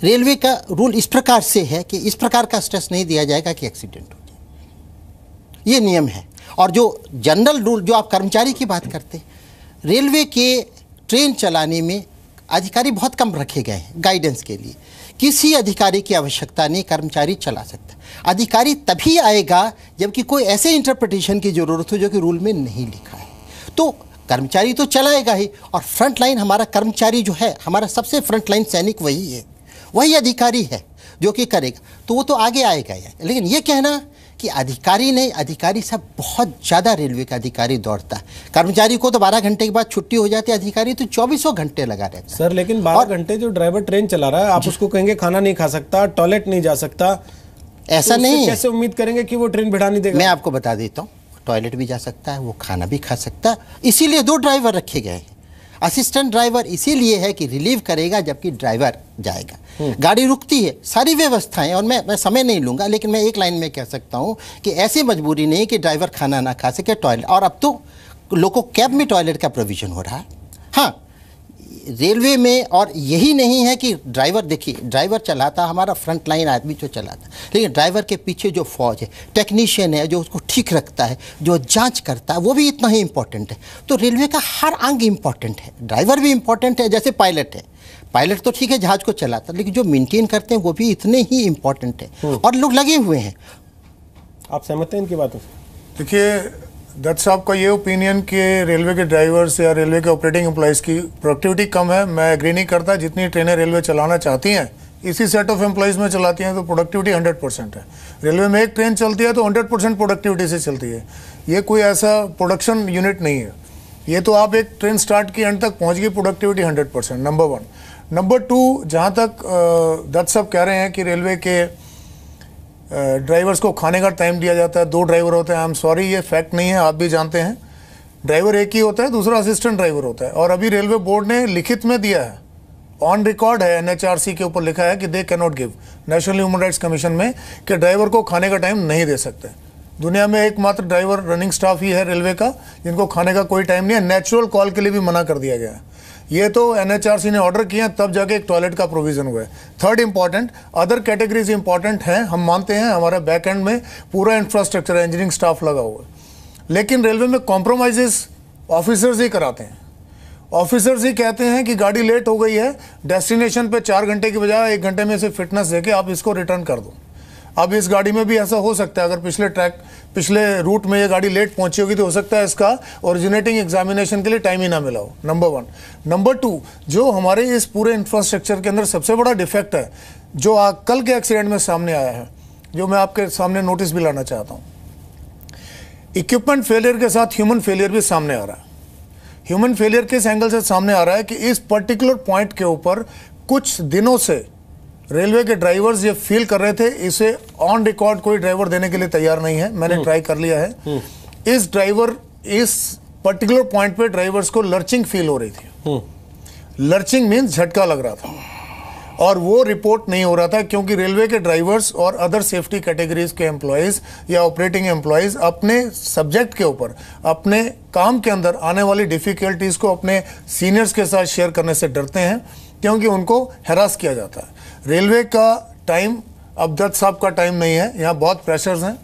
रेलवे का रूल इस प्रकार से है कि इस प्रकार का स्ट्रेस नहीं दिया जाएगा कि एक्सीडेंट हो जाए, ये नियम है। और जो जनरल रूल जो आप कर्मचारी की बात करते हैं, रेलवे के ट्रेन चलाने में अधिकारी बहुत कम रखे गए हैं गाइडेंस के लिए। किसी अधिकारी की आवश्यकता नहीं, कर्मचारी चला सकता। अधिकारी तभी आएगा जबकि कोई ऐसे इंटरप्रिटेशन की ज़रूरत हो जो कि रूल में नहीं लिखा है, तो कर्मचारी तो चलाएगा ही। और फ्रंट लाइन हमारा कर्मचारी जो है, हमारा सबसे फ्रंट लाइन सैनिक वही है, वही अधिकारी है जो कि करेगा, तो वो तो आगे आएगा ही। लेकिन ये कहना कि अधिकारी नहीं, अधिकारी सब बहुत ज़्यादा रेलवे का अधिकारी दौड़ता है। कर्मचारी को तो 12 घंटे के बाद छुट्टी हो जाती है, अधिकारी तो 24 घंटे लगा रहता है। सर, लेकिन 12 घंटे जो ड्राइवर ट्रेन चला रहा है, आप उसको कहेंगे खाना नहीं खा सकता, टॉयलेट नहीं जा सकता, ऐसा नहीं है। कैसे उम्मीद करेंगे कि वो ट्रेन भिड़ा नहीं देगा? मैं आपको बता देता हूँ, टॉयलेट भी जा सकता है, वो खाना भी खा सकता है। इसीलिए 2 ड्राइवर रखे गए हैं। असिस्टेंट ड्राइवर इसीलिए है कि रिलीव करेगा जबकि ड्राइवर जाएगा। गाड़ी रुकती है, सारी व्यवस्थाएं, और मैं समय नहीं लूँगा, लेकिन मैं एक लाइन में कह सकता हूँ कि ऐसी मजबूरी नहीं कि ड्राइवर खाना ना खा सके, टॉयलेट। और अब तो लोगों कैब में टॉयलेट का प्रोविज़न हो रहा है। हाँ, रेलवे में। और यही नहीं है कि ड्राइवर, देखिए ड्राइवर चलाता, हमारा फ्रंट लाइन आदमी जो चलाता, लेकिन ड्राइवर के पीछे जो फौज है, टेक्नीशियन है जो उसको ठीक रखता है, जो जांच करता है, वो भी इतना ही इम्पोर्टेंट है। तो रेलवे का हर अंग इम्पोर्टेंट है, ड्राइवर भी इम्पोर्टेंट है। जैसे पायलट है, पायलट तो ठीक है जहाज को चलाता, लेकिन जो मेंटेन करते हैं वो भी इतने ही इम्पोर्टेंट है, और लोग लगे हुए हैं। आप सहमत हैं इनकी बातों से? देखिए, दत्त साहब का ये ओपिनियन कि रेलवे के ड्राइवर्स या रेलवे के ऑपरेटिंग एम्प्लॉइज़ की प्रोडक्टिविटी कम है, मैं एग्री नहीं करता। जितनी ट्रेनें रेलवे चलाना चाहती हैं, इसी सेट ऑफ एम्प्लॉइज़ में चलाती हैं, तो प्रोडक्टिविटी 100% है। रेलवे में एक ट्रेन चलती है तो 100% प्रोडक्टिविटी से चलती है। ये कोई ऐसा प्रोडक्शन यूनिट नहीं है। ये तो आप एक ट्रेन स्टार्ट की एंड तक पहुँच गई, प्रोडक्टिविटी 100%, नंबर 1। नंबर 2, जहाँ तक दत्त साहब कह रहे हैं कि रेलवे के ड्राइवर्स को खाने का टाइम दिया जाता है, 2 ड्राइवर होते हैं, आई एम सॉरी, ये फैक्ट नहीं है, आप भी जानते हैं। ड्राइवर एक ही होता है, दूसरा असिस्टेंट ड्राइवर होता है। और अभी रेलवे बोर्ड ने लिखित में दिया है, ऑन रिकॉर्ड है, NHRC के ऊपर लिखा है कि they can not give, national human rights commission में, कि ड्राइवर को खाने का टाइम नहीं दे सकते। दुनिया में एकमात्र ड्राइवर रनिंग स्टाफ ही है रेलवे का जिनको खाने का कोई टाइम नहीं है। नेचुरल कॉल के लिए भी मना कर दिया गया है। ये तो NHRC ने ऑर्डर किया तब जाके एक टॉयलेट का प्रोविज़न हुआ है। Third important, other categories important हैं, हम मानते हैं, हमारे बैक एंड में पूरा इंफ्रास्ट्रक्चर इंजीनियरिंग स्टाफ लगा हुआ है, लेकिन रेलवे में कॉम्प्रोमाइजेस ऑफिसर्स ही कराते हैं। ऑफिसर्स ही कहते हैं कि गाड़ी लेट हो गई है, डेस्टिनेशन पे 4 घंटे की बजाय 1 घंटे में से फिटनेस देके आप इसको रिटर्न कर दो। अब इस गाड़ी में भी ऐसा हो सकता है, अगर पिछले रूट में ये गाड़ी लेट पहुंची होगी तो हो सकता है इसका ओरिजिनेटिंग एग्जामिनेशन के लिए टाइम ही ना मिला हो, नंबर 1। नंबर 2, जो हमारे इस पूरे इंफ्रास्ट्रक्चर के अंदर सबसे बड़ा डिफेक्ट है, जो कल के एक्सीडेंट में सामने आया है, जो मैं आपके सामने नोटिस भी लाना चाहता हूँ, इक्विपमेंट फेलियर के साथ ह्यूमन फेलियर भी सामने आ रहा है। ह्यूमन फेलियर किस एंगल से सामने आ रहा है कि इस पर्टिकुलर पॉइंट के ऊपर कुछ दिनों से रेलवे के ड्राइवर्स ये फील कर रहे थे, इसे ऑन रिकॉर्ड कोई ड्राइवर देने के लिए तैयार नहीं है। मैंने ट्राई कर लिया है। इस पर्टिकुलर पॉइंट पे ड्राइवर्स को लर्चिंग फील हो रही थी। लर्चिंग मीन्स झटका लग रहा था और वो रिपोर्ट नहीं हो रहा था क्योंकि रेलवे के ड्राइवर्स और अदर सेफ्टी कैटेगरीज के एम्प्लॉयज़ या ऑपरेटिंग एम्प्लॉयज़ अपने सब्जेक्ट के ऊपर, अपने काम के अंदर आने वाली डिफ़िकल्टीज़ को अपने सीनियर्स के साथ शेयर करने से डरते हैं क्योंकि उनको हैरास किया जाता है। रेलवे का टाइम अब दत्त साहब का टाइम नहीं है। यहाँ बहुत प्रेशर्स हैं।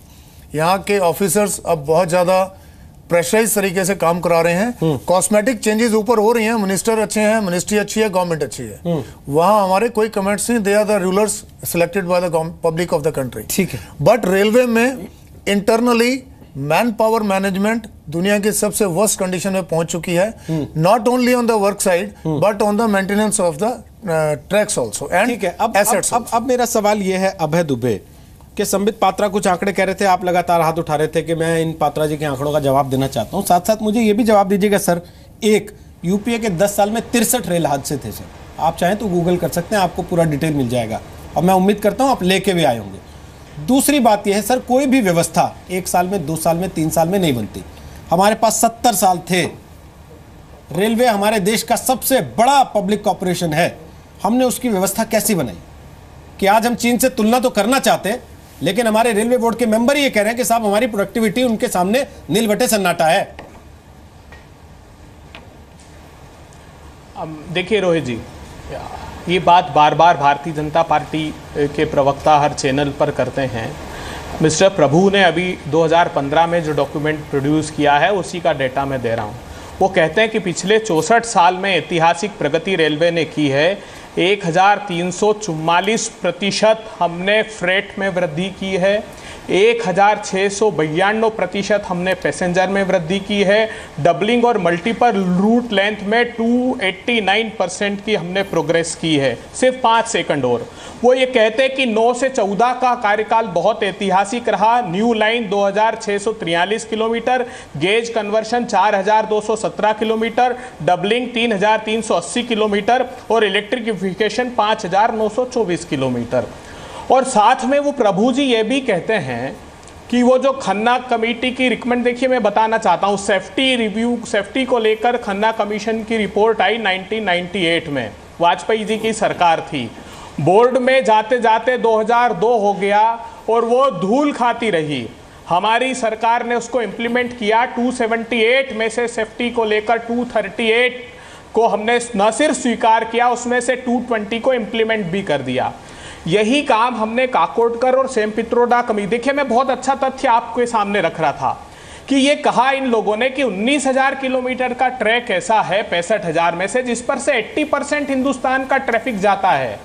यहाँ के ऑफिसर्स अब बहुत ज़्यादा प्रेशराइज तरीके से काम करा रहे हैं। कॉस्मेटिक चेंजेस ऊपर हो रही हैं, मिनिस्टर अच्छे हैं, मिनिस्ट्री अच्छी है, गवर्नमेंट अच्छी है। वहां हमारे कोई कमेंट्स नहीं। They are the rulers selected by the public of the country. ठीक है। बट रेलवे में इंटरनली मैन पावर मैनेजमेंट दुनिया की सबसे वर्स्ट कंडीशन में पहुंच चुकी है। Not only on the work side but on the maintenance of the tracks also and assets. अब मेरा सवाल यह है अभय दुबे कि संबित पात्रा कुछ आंकड़े कह रहे थे, आप लगातार हाथ उठा रहे थे कि मैं इन पात्रा जी के आंकड़ों का जवाब देना चाहता हूं। साथ साथ मुझे ये भी जवाब दीजिएगा सर, एक यूपीए के 10 साल में 63 रेल हादसे थे सर। आप चाहें तो गूगल कर सकते हैं, आपको पूरा डिटेल मिल जाएगा और मैं उम्मीद करता हूं आप लेके भी आए होंगे। दूसरी बात यह है सर, कोई भी व्यवस्था 1 साल में, 2 साल में, 3 साल में नहीं बनती। हमारे पास 70 साल थे। रेलवे हमारे देश का सबसे बड़ा पब्लिक कॉर्पोरेशन है। हमने उसकी व्यवस्था कैसी बनाई कि आज हम चीन से तुलना तो करना चाहते, लेकिन हमारे रेलवे बोर्ड के मेंबर ये कह रहे हैं कि साहब हमारी प्रोडक्टिविटी उनके सामने नीलवटे सन्नाटा है। देखिए रोहित जी, ये बात बार बार भारतीय जनता पार्टी के प्रवक्ता हर चैनल पर करते हैं। मिस्टर प्रभु ने अभी 2015 में जो डॉक्यूमेंट प्रोड्यूस किया है उसी का डेटा मैं दे रहा हूँ। वो कहते हैं कि पिछले 64 साल में ऐतिहासिक प्रगति रेलवे ने की है। 1344% हमने फ्रेट में वृद्धि की है, 1692% हमने पैसेंजर में वृद्धि की है, डबलिंग और मल्टीपल रूट लेंथ में 289% की हमने प्रोग्रेस की है। सिर्फ 5 सेकंड और वो ये कहते हैं कि 9 से 14 का कार्यकाल बहुत ऐतिहासिक रहा। New line 2643 kilometre, gauge conversion 4217 kilometre, doubling 3380 kilometre और इलेक्ट्रिफिकेशन 5924 किलोमीटर। और साथ में वो प्रभु जी ये भी कहते हैं कि वो जो खन्ना कमेटी की रिकमेंड, देखिए मैं बताना चाहता हूँ, सेफ्टी रिव्यू, सेफ्टी को लेकर खन्ना कमीशन की रिपोर्ट आई 1998 में, वाजपेयी जी की सरकार थी। बोर्ड में जाते जाते 2002 हो गया और वो धूल खाती रही। हमारी सरकार ने उसको इम्प्लीमेंट किया। 278 में से सेफ्टी को लेकर 238 को हमने न सिर्फ स्वीकार किया, उसमें से 220 को इम्प्लीमेंट भी कर दिया। यही काम हमने काकोडकर और सेम पित्रोडा कमेटी, देखिए मैं बहुत अच्छा तथ्य आपके सामने रख रहा था कि ये कहा इन लोगों ने कि 19,000 किलोमीटर का ट्रैक ऐसा है 65,000 में से जिस पर से 80% हिंदुस्तान का ट्रैफिक जाता है,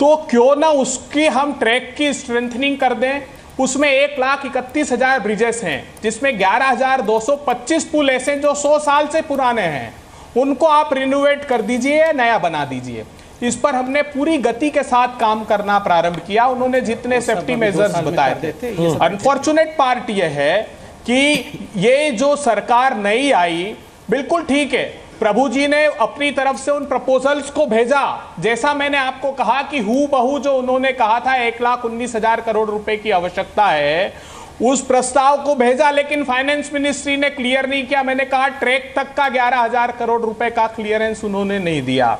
तो क्यों ना उसकी हम ट्रैक की स्ट्रेंथनिंग कर दें। उसमें 1,31,000 ब्रिजेस हैं जिसमें 11,225 पुल ऐसे जो 100 साल से पुराने हैं, उनको आप रिनोवेट कर दीजिए, नया बना दीजिए। इस पर हमने पूरी गति के साथ काम करना प्रारंभ किया। उन्होंने जितने सेफ्टी मेजर्स बताए थे। अनफॉर्चुनेट पार्ट यह है कि ये जो सरकार नई आई, बिल्कुल ठीक है, प्रभु जी ने अपनी तरफ से उन प्रपोजल्स को भेजा, जैसा मैंने आपको कहा कि हूबहू जो उन्होंने कहा था 1,19,000 करोड़ रुपए की आवश्यकता है, उस प्रस्ताव को भेजा, लेकिन फाइनेंस मिनिस्ट्री ने क्लियर नहीं किया। मैंने कहा ट्रैक तक का 11,000 करोड़ रुपए का क्लियरेंस उन्होंने नहीं दिया।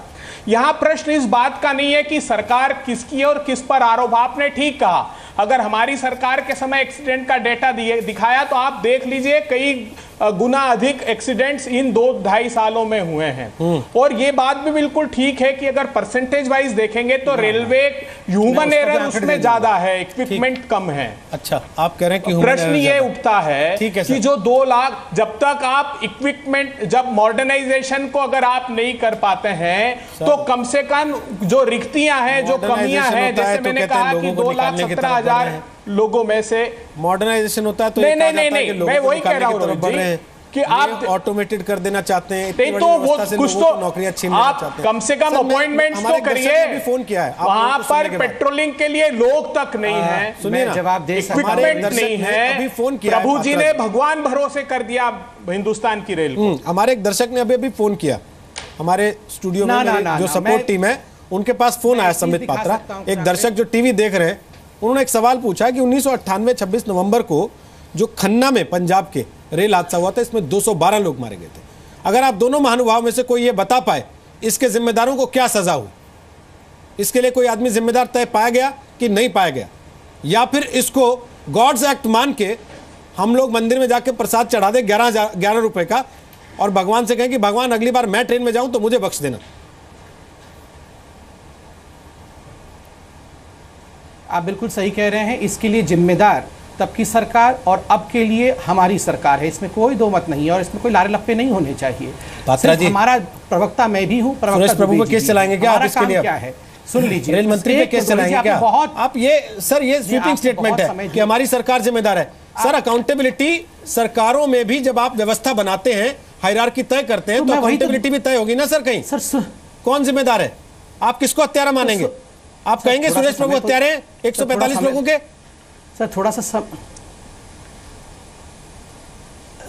यहां प्रश्न इस बात का नहीं है कि सरकार किसकी है और किस पर आरोप। आपने ठीक कहा, अगर हमारी सरकार के समय एक्सीडेंट का डेटा दिखाया तो आप देख लीजिए कई गुना अधिक एक्सीडेंट्स इन 2-2.5 सालों में हुए हैं। और ये बात भी बिल्कुल ठीक है कि अगर परसेंटेज वाइज देखेंगे तो रेलवे ह्यूमन एरर उसमें ज्यादा है, इक्विपमेंट कम है। अच्छा, आप कह रहे हैं कि प्रश्न ये उठता है कि जो 2 लाख, जब तक आप इक्विपमेंट, जब मॉडर्नाइजेशन को अगर आप नहीं कर पाते हैं तो कम से कम जो रिक्तियां हैं, जो कमियां हैं, जैसे मैंने कहा कि 2,17,000 लोगों में से मॉडर्नाइजेशन होता है तो नहीं, मैं वही कह रहा हूँ रोहित जी, कि आप ऑटोमेटेड कर देना चाहते हैं, तो वो कुछ तो नौकरियां छीनना चाहते हैं। कम से कम अपॉइंटमेंट्स तो करिए। फोन किया है वहां पर पेट्रोलिंग के लिए लोग तक नहीं है, सुनिए ना, जवाब दे इक्विपमेंट नहीं है। अभी फोन किया, प्रभु जी ने भगवान भरोसे कर दिया हिंदुस्तान की रेल को। हमारे एक दर्शक ने अभी फोन किया हमारे स्टूडियो में, जो सपोर्ट टीम है उनके पास फोन आया, संबित पात्रा, एक दर्शक जो टीवी देख रहे हैं, उन्होंने एक सवाल पूछा कि 1998 26 नवंबर को जो खन्ना में पंजाब के रेल हादसा हुआ था, इसमें 212 लोग मारे गए थे। अगर आप दोनों महानुभाव में से कोई ये बता पाए इसके जिम्मेदारों को क्या सजा हुई, इसके लिए कोई आदमी जिम्मेदार तय पाया गया कि नहीं पाया गया, या फिर इसको गॉड्स एक्ट मान के हम लोग मंदिर में जाके प्रसाद चढ़ा दे 11 रुपए का और भगवान से कहें कि भगवान अगली बार मैं ट्रेन में जाऊं तो मुझे बख्श देना। आप बिल्कुल सही कह रहे हैं। इसके लिए जिम्मेदार तब की सरकार और अब के लिए हमारी सरकार है, इसमें कोई दो मत नहीं है और इसमें कोई लारे लप्पे नहीं होने चाहिए। पात्रा जी, हमारा प्रवक्ता मैं भी हूं, प्रवक्ता प्रभु को केस चलाएंगे क्या आप इसके लिए? क्या है सुन लीजिए, रेल मंत्री पे केस चलाएंगे क्या आप? ये सर ये स्वीपिंग स्टेटमेंट है कि हमारी सरकार जिम्मेदार है। सर अकाउंटेबिलिटी सरकारों में भी जब आप व्यवस्था बनाते हैं, हायरार्की तय करते हैं, तो अकाउंटेबिलिटी भी तय होगी ना सर। कहीं सर कौन जिम्मेदार है? आप किसको हत्यारा मानेंगे? आप कहेंगे सुरेश प्रभु हत्यारे 145 लोगों के? सर थोड़ा सा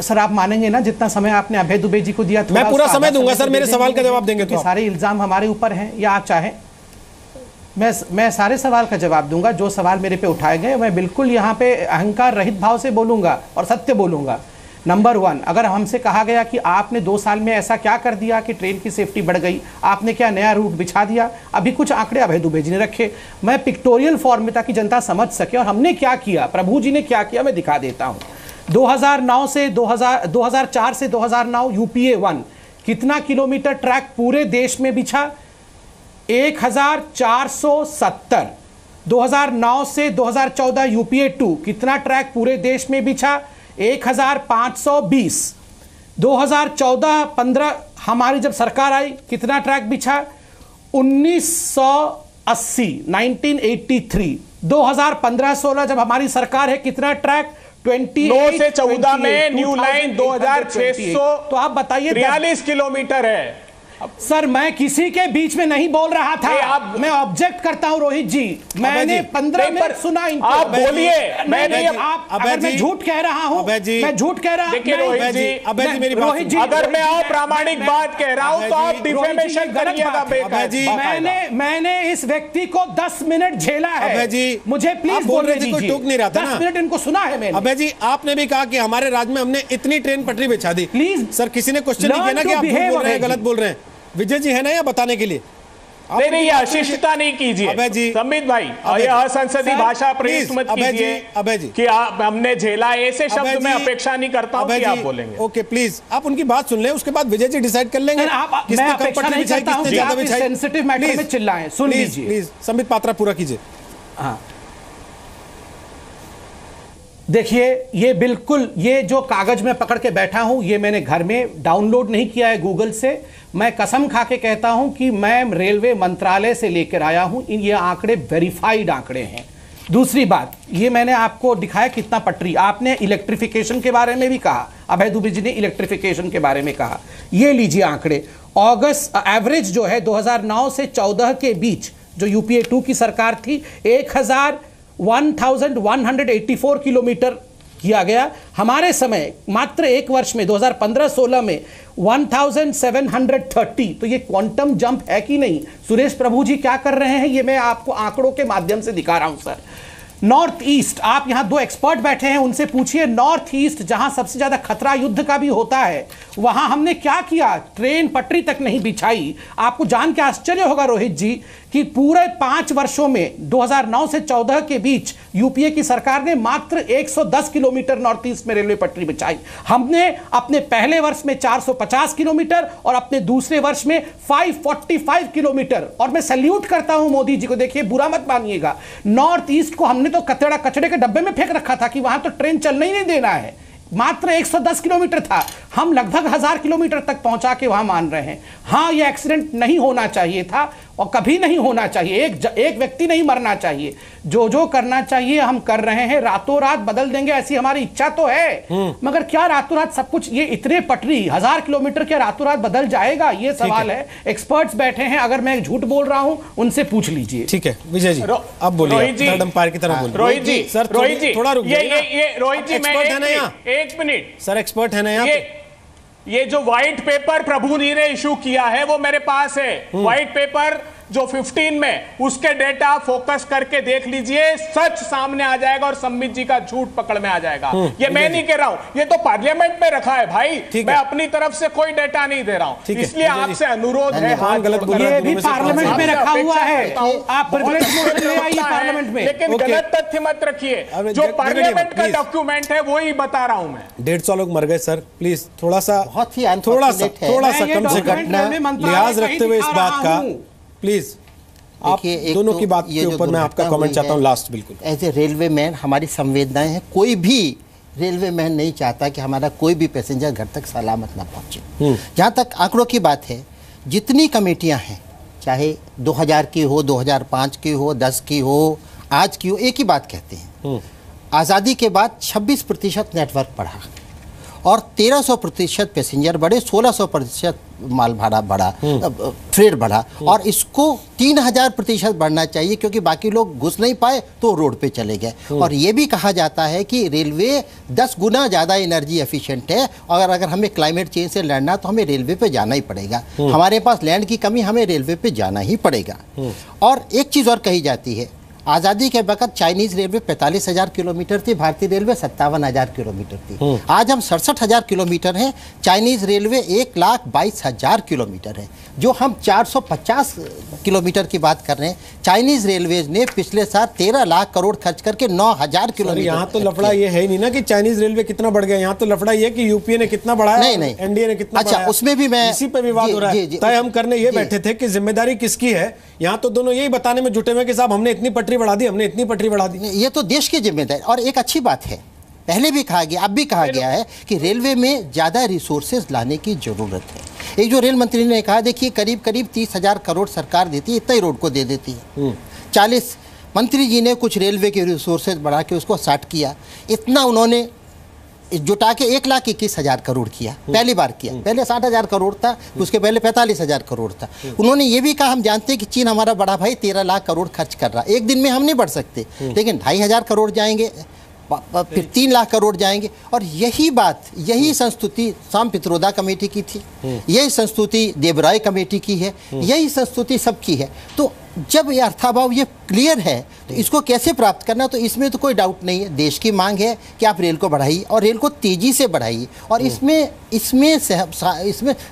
सर आप मानेंगे ना जितना समय आपने अभय दुबे जी को दिया? मैं पूरा समय दूंगा सर, मेरे सवाल का जवाब देंगे तो। सारे इल्जाम हमारे ऊपर हैं या आप चाहें मैं सारे सवाल का जवाब दूंगा। जो सवाल मेरे पे उठाए गए मैं बिल्कुल यहाँ पे अहंकार रहित भाव से बोलूंगा और सत्य बोलूंगा। नंबर 1, अगर हमसे कहा गया कि आपने 2 साल में ऐसा क्या कर दिया कि ट्रेन की सेफ्टी बढ़ गई, आपने क्या नया रूट बिछा दिया? अभी कुछ आंकड़े अभय दुबे जी ने रखे, मैं पिक्टोरियल फॉर्म में ताकि जनता समझ सके और हमने क्या किया, प्रभु जी ने क्या किया, मैं दिखा देता हूँ। 2004 से 2009 UPA 1 कितना किलोमीटर ट्रैक पूरे देश में बिछा? 1470। 2009 से 2014 UPA 2 कितना ट्रैक पूरे देश में बिछा? 1520। 2014-15 हमारी जब सरकार आई कितना ट्रैक बिछा? 1983। 2015-16 जब हमारी सरकार है कितना ट्रैक? 9 से 14 में न्यू लाइन 2600, तो आप बताइए 43 किलोमीटर है। सर मैं किसी के बीच में नहीं बोल रहा था, मैं ऑब्जेक्ट करता हूं रोहित जी। मैंने 15 मिनट सुना इनको। आप बोलिए, अगर मैं झूठ कह रहा हूं, मैं झूठ कह रहा हूं। देखिए रोहित जी, अगर मैं अप्रामाणिक बात कह रहा हूं तो आप डिफेमेशन करिएगा बेकार। मैंने इस व्यक्ति को 10 मिनट झेला है, मुझे प्लीज बोलने दीजिए। टूक नहीं रहा था 10 मिनट इनको सुना है मैंने। अभय जी आपने भी कहा कि हमारे राज्य में हमने इतनी ट्रेन पटरी बिछा दी। प्लीज सर किसी ने क्वेश्चन नहीं किया ना कि आप झूठ बोल रहे हैं, गलत बोल रहे हैं। विजय जी है ना यहाँ बताने के लिए? नहीं, अशिष्टता नहीं कीजिए अभय जी, संबित भाई, ये असंसदीय भाषा प्रयुक्त मत कीजिए। अभय जी कि आप हमने झेला, ऐसे शब्द में अपेक्षा नहीं करता हूं कि आप बोलेंगे। ओके प्लीज आप उनकी बात सुन लें, उसके बाद विजय जी डिसाइड कर लेंगे किसने कब पटरी बिछाई, किसने ज्यादा बिछाई। सेंसिटिव मैटर में चिल्लाएं, सुन लीजिए प्लीज। संबित पात्रा पूरा कीजिए। हाँ देखिए, ये बिल्कुल ये जो कागज में पकड़ के बैठा हूं ये मैंने घर में डाउनलोड नहीं किया है गूगल से। मैं कसम खा के कहता हूं कि मैं रेलवे मंत्रालय से लेकर आया हूं, ये आंकड़े वेरीफाइड आंकड़े हैं। दूसरी बात, ये मैंने आपको दिखाया कितना पटरी। आपने इलेक्ट्रिफिकेशन के बारे में भी कहा, अभय दुबे जी ने इलेक्ट्रिफिकेशन के बारे में कहा। ये लीजिए आंकड़े, अगस्त एवरेज जो है 2009 से 14 के बीच जो UPA 2 की सरकार थी 1184 किलोमीटर किया गया। हमारे समय मात्र एक वर्ष में 2015-16 में 1730। तो ये क्वांटम जंप है कि नहीं? सुरेश प्रभु जी क्या कर रहे हैं ये मैं आपको आंकड़ों के माध्यम से दिखा रहा हूं सर। नॉर्थ ईस्ट, आप यहां 2 एक्सपर्ट बैठे हैं, उनसे पूछिए नॉर्थ ईस्ट जहां सबसे ज्यादा खतरा युद्ध का भी होता है वहां हमने क्या किया? ट्रेन पटरी तक नहीं बिछाई। आपको जान के आश्चर्य होगा रोहित जी कि पूरे 5 वर्षों में 2009 से 14 के बीच UPA की सरकार ने मात्र 110 किलोमीटर नॉर्थ ईस्ट में रेलवे पटरी बिछाई। हमने अपने पहले वर्ष में 450 किलोमीटर और अपने दूसरे वर्ष में 545 किलोमीटर। और मैं सैल्यूट करता हूं मोदी जी को, देखिए बुरा मत मानिएगा, नॉर्थ ईस्ट को हमने तो कचड़े के डब्बे में फेंक रखा था कि वहां तो ट्रेन चलना ही नहीं देना है। मात्र 110 किलोमीटर था, हम लगभग 1000 किलोमीटर तक पहुंचा के वहां मान रहे हैं। हां, यह एक्सीडेंट नहीं होना चाहिए था, और कभी नहीं होना चाहिए। एक व्यक्ति नहीं मरना चाहिए। जो जो करना चाहिए हम कर रहे हैं। रातों रात बदल देंगे ऐसी हमारी इच्छा तो है, मगर क्या रातों रात सब कुछ, ये इतने पटरी 1000 किलोमीटर क्या रातों रात बदल जाएगा? ये सवाल है। एक्सपर्ट्स बैठे हैं, अगर मैं झूठ बोल रहा हूं उनसे पूछ लीजिए। ठीक है विजय जी, अब बोलिए, थर्ड अंपायर की तरह बोलिए। रोहित जी, सर रोहित जी थोड़ा रुक जाइए। ये रोहित जी, मैं एक मिनट सर, एक्सपर्ट है ना यहाँ ये जो व्हाइट पेपर प्रभु नी ने इशू किया है वो मेरे पास है। व्हाइट पेपर जो 15 में, उसके डेटा फोकस करके देख लीजिए, सच सामने आ जाएगा और सम्मित जी का झूठ पकड़ में आ जाएगा। ये मैं नहीं कह रहा हूं, ये तो पार्लियामेंट में रखा है भाई। मैं अपनी तरफ से कोई डेटा नहीं दे रहा हूं, इसलिए आपसे अनुरोध है। ये भी पार्लियामेंट में रखा हुआ है, आप पार्लियामेंट में, लेकिन गलत तथ्य मत रखिए। जो पार्लियामेंट का डॉक्यूमेंट है वो ही बता रहा हूं मैं। 150 लोग मर गए सर, प्लीज थोड़ा सा थोड़ा सा कम से कम लिहाज रखते हुए इस बात का प्लीज आप दोनों की बात के ऊपर मैं आपका कमेंट चाहता हूं लास्ट। बिल्कुल, एज ए रेलवे मैन हमारी संवेदनाएं हैं। कोई भी रेलवे मैन नहीं चाहता कि हमारा कोई भी पैसेंजर घर तक सलामत ना पहुंचे। जहां तक आंकड़ों की बात है, जितनी कमेटियां हैं, चाहे 2000 की हो, 2005 की हो, 10 की हो, आज की हो, एक ही बात कहते हैं, आज़ादी के बाद 26% नेटवर्क बढ़ा और 1300% पैसेंजर बढ़े, 1600% माल भाड़ा बढ़ा, फ्रेट बढ़ा, और इसको 3000% बढ़ना चाहिए, क्योंकि बाकी लोग घुस नहीं पाए तो रोड पे चले गए। और ये भी कहा जाता है कि रेलवे 10 गुना ज़्यादा एनर्जी एफिशिएंट है, और अगर हमें क्लाइमेट चेंज से लड़ना तो हमें रेलवे पे जाना ही पड़ेगा। हमारे पास लैंड की कमी, हमें रेलवे पे जाना ही पड़ेगा। और एक चीज़ और कही जाती है, आज़ादी के वक्त चाइनीज रेलवे 45,000 किलोमीटर थी, भारतीय रेलवे 57,000 किलोमीटर थी। आज हम 67,000 किलोमीटर हैं, चाइनीज रेलवे 1,22,000 किलोमीटर है। जो हम 450 किलोमीटर की बात कर रहे हैं, चाइनीज रेलवेज ने पिछले साल 13 लाख करोड़ खर्च करके 9,000 किलोमीटर। यहाँ तो लफड़ा ये है ही नहीं ना कि चाइनीज रेलवे कितना बढ़ गया, यहाँ तो लफड़ा ये कि यूपीए ने कितना बढ़ाया, नहीं एनडीए ने कितना बढ़ाया। उसमें भी मैं इसी पे विवाद हो रहा है। तय हम करने ये बैठे थे कि जिम्मेदारी किसकी है, यहाँ तो दोनों यही बताने में जुटे हुए कि साहब हमने इतनी पटरी बढ़ा दी, हमने इतनी पटरी बढ़ा दी। ये तो देश की जिम्मेदारी। और एक अच्छी बात है, पहले भी कहा गया, अब भी कहा गया है कि रेलवे में ज़्यादा रिसोर्सेज लाने की ज़रूरत है। एक जो रेल मंत्री ने कहा, देखिए करीब 30,000 करोड़ सरकार देती है, इतना ही रोड को दे देती है। 40 मंत्री जी ने कुछ रेलवे के रिसोर्सेज बढ़ा के उसको 60 किया, इतना उन्होंने जुटा के 1,21,000 करोड़ किया। पहली बार किया, पहले 60,000 करोड़ था, उसके पहले 45,000 करोड़ था। उन्होंने ये भी कहा, हम जानते हैं कि चीन हमारा बड़ा भाई 13 लाख करोड़ खर्च कर रहा है, एक दिन में हम नहीं बढ़ सकते, लेकिन 2,500 करोड़ जाएंगे, फिर 3 लाख करोड़ जाएंगे। और यही बात, यही संस्तुति शाम पित्रोदा कमेटी की थी, यही संस्तुति देवराय कमेटी की है, यही संस्तुति सबकी है। तो जब ये अर्थाभाव ये क्लियर है तो इसको कैसे प्राप्त करना, तो इसमें तो कोई डाउट नहीं है। देश की मांग है कि आप रेल को बढ़ाइए और रेल को तेजी से बढ़ाइए, और इसमें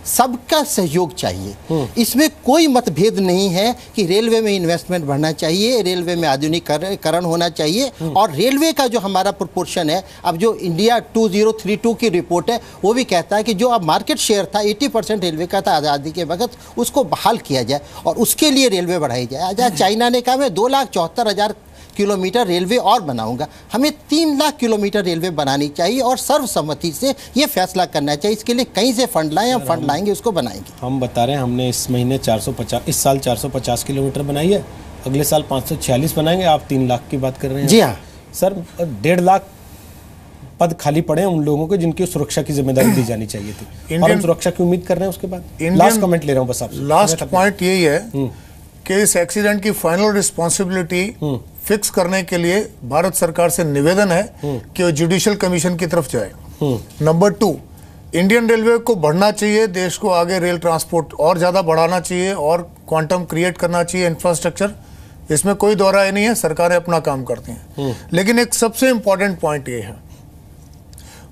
सबका सहयोग चाहिए। इसमें कोई मतभेद नहीं है कि रेलवे में इन्वेस्टमेंट बढ़ना चाहिए, रेलवे में आधुनिकीकरण होना चाहिए। और रेलवे का जो हमारा प्रोपोर्शन है, अब जो इंडिया 2032 की रिपोर्ट है, वो भी कहता है कि जो अब मार्केट शेयर था 80% रेलवे का था आज़ादी के वक्त, उसको बहाल किया जाए और उसके लिए रेलवे बढ़ाई जाए। आज चाइना ने कहा मैं 2,74,000 किलोमीटर रेलवे और बनाऊंगा, हमें 3 लाख किलोमीटर रेलवे बनानी चाहिए और सर्वसम्मति से ये फैसला करना चाहिए। इसके लिए कहीं से फंड लाएं, हम फंड लाएंगे, उसको बनाएंगे। हम बता रहे हैं, हमने इस महीने 450, इस साल 450 किलोमीटर बनाई है, अगले साल 546 बनाएंगे। आप 3 लाख की बात कर रहे हैं। जी हाँ सर, 1.5 लाख पद खाली पड़े हैं उन लोगों को जिनकी सुरक्षा की जिम्मेदारी दी जानी चाहिए थी, और हम सुरक्षा की उम्मीद कर रहे हैं। उसके बाद लास्ट कमेंट ले रहा हूँ बस आपसे। लास्ट पॉइंट यही है कि इस एक्सीडेंट की फाइनल रिस्पॉन्सिबिलिटी फिक्स करने के लिए भारत सरकार से निवेदन है कि वो जुडिशियल कमीशन की तरफ जाए। नंबर 2, इंडियन रेलवे को बढ़ना चाहिए, देश को आगे रेल ट्रांसपोर्ट और ज़्यादा बढ़ाना चाहिए और क्वांटम क्रिएट करना चाहिए, इंफ्रास्ट्रक्चर, इसमें कोई दो राय नहीं है, सरकारें अपना काम करती हैं। लेकिन एक सबसे इंपॉर्टेंट पॉइंट ये है,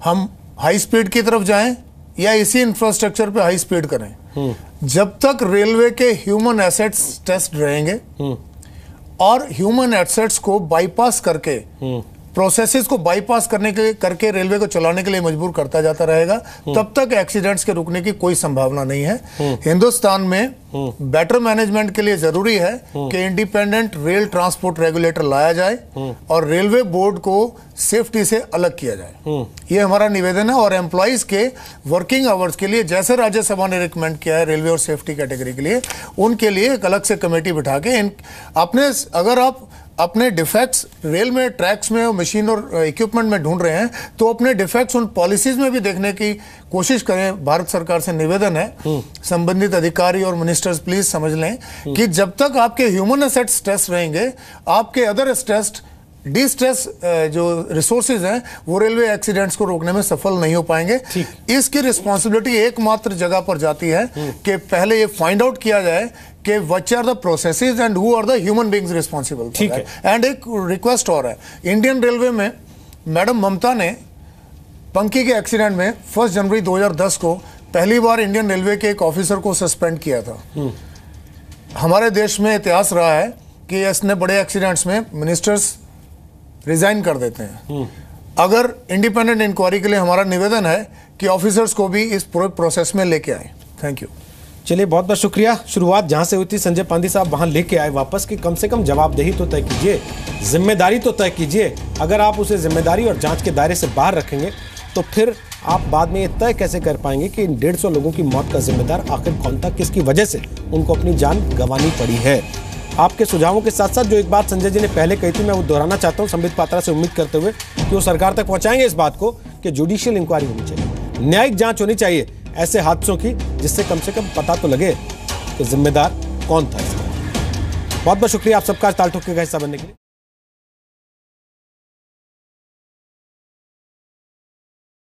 हम हाई स्पीड की तरफ जाएं या इसी इंफ्रास्ट्रक्चर पे हाई स्पीड करें, जब तक रेलवे के ह्यूमन एसेट्स टेस्ट रहेंगे और ह्यूमन एसेट्स को बाईपास करके प्रोसेसेस को बाईपास करके रेलवे को चलाने के लिए मजबूर करता जाता रहेगा, तब तक एक्सीडेंट्स के रुकने की कोई संभावना नहीं है। हिंदुस्तान में बेटर मैनेजमेंट के लिए जरूरी है कि इंडिपेंडेंट रेल ट्रांसपोर्ट रेगुलेटर लाया जाए और रेलवे बोर्ड को सेफ्टी से अलग किया जाए। ये हमारा निवेदन है। और एम्प्लॉइज के वर्किंग आवर्स के लिए जैसे राज्यसभा ने रिकमेंड किया है रेलवे और सेफ्टी कैटेगरी के लिए, उनके लिए एक अलग से कमेटी बिठा के अगर आप अपने डिफेक्ट्स रेल में, ट्रैक्स में, मशीन और इक्विपमेंट में ढूंढ रहे हैं तो अपने डिफेक्ट्स उन पॉलिसीज में भी देखने की कोशिश करें। भारत सरकार से निवेदन है, संबंधित अधिकारी और मिनिस्टर्स प्लीज समझ लें कि जब तक आपके ह्यूमन एसेट्स स्ट्रेस रहेंगे, आपके अदर स्ट्रेस डिस्ट्रेस जो रिसोर्सेज हैं वो रेलवे एक्सीडेंट्स को रोकने में सफल नहीं हो पाएंगे। इसकी रिस्पॉन्सिबिलिटी एकमात्र जगह पर जाती है कि पहले ये फाइंड आउट किया जाए कि what are the processes and who are the human beings responsible. ठीक है। एंड एक रिक्वेस्ट और है, इंडियन रेलवे में मैडम ममता ने पंकी के एक्सीडेंट में 1 जनवरी 2010 को पहली बार इंडियन रेलवे के एक ऑफिसर को सस्पेंड किया था। हमारे देश में इतिहास रहा है कि इसने बड़े एक्सीडेंट्स में मिनिस्टर्स रिजाइन कर देते हैं। अगर इंडिपेंडेंट इंक्वायरी के लिए हमारा निवेदन है कि ऑफिसर्स को भी इस प्रोसेस में लेके आए। Thank you. चलिए, बहुत बहुत शुक्रिया। शुरुआत जहां से हुई थी संजय पांडे साहब वहां लेके आए वापस कि कम से कम जवाबदेही तो तय कीजिए, जिम्मेदारी तो तय कीजिए। अगर आप उसे जिम्मेदारी और जांच के दायरे से बाहर रखेंगे तो फिर आप बाद में ये तय कैसे कर पाएंगे कि इन 150 लोगों की मौत का जिम्मेदार आखिर कौन था, किसकी वजह से उनको अपनी जान गंवानी पड़ी है। आपके सुझावों के साथ साथ जो एक बात संजय जी ने पहले कही थी मैं वो दोहराना चाहता हूँ, संबित पात्रा से उम्मीद करते हुए कि वो सरकार तक पहुंचाएंगे इस बात को कि जुडिशियल इंक्वायरी होनी चाहिए, न्यायिक जांच होनी चाहिए ऐसे हादसों की, जिससे कम से कम पता तो लगे कि जिम्मेदार कौन था इसका। बहुत बहुत शुक्रिया आप सबका ताल ठोके का हिस्सा बनने के लिए।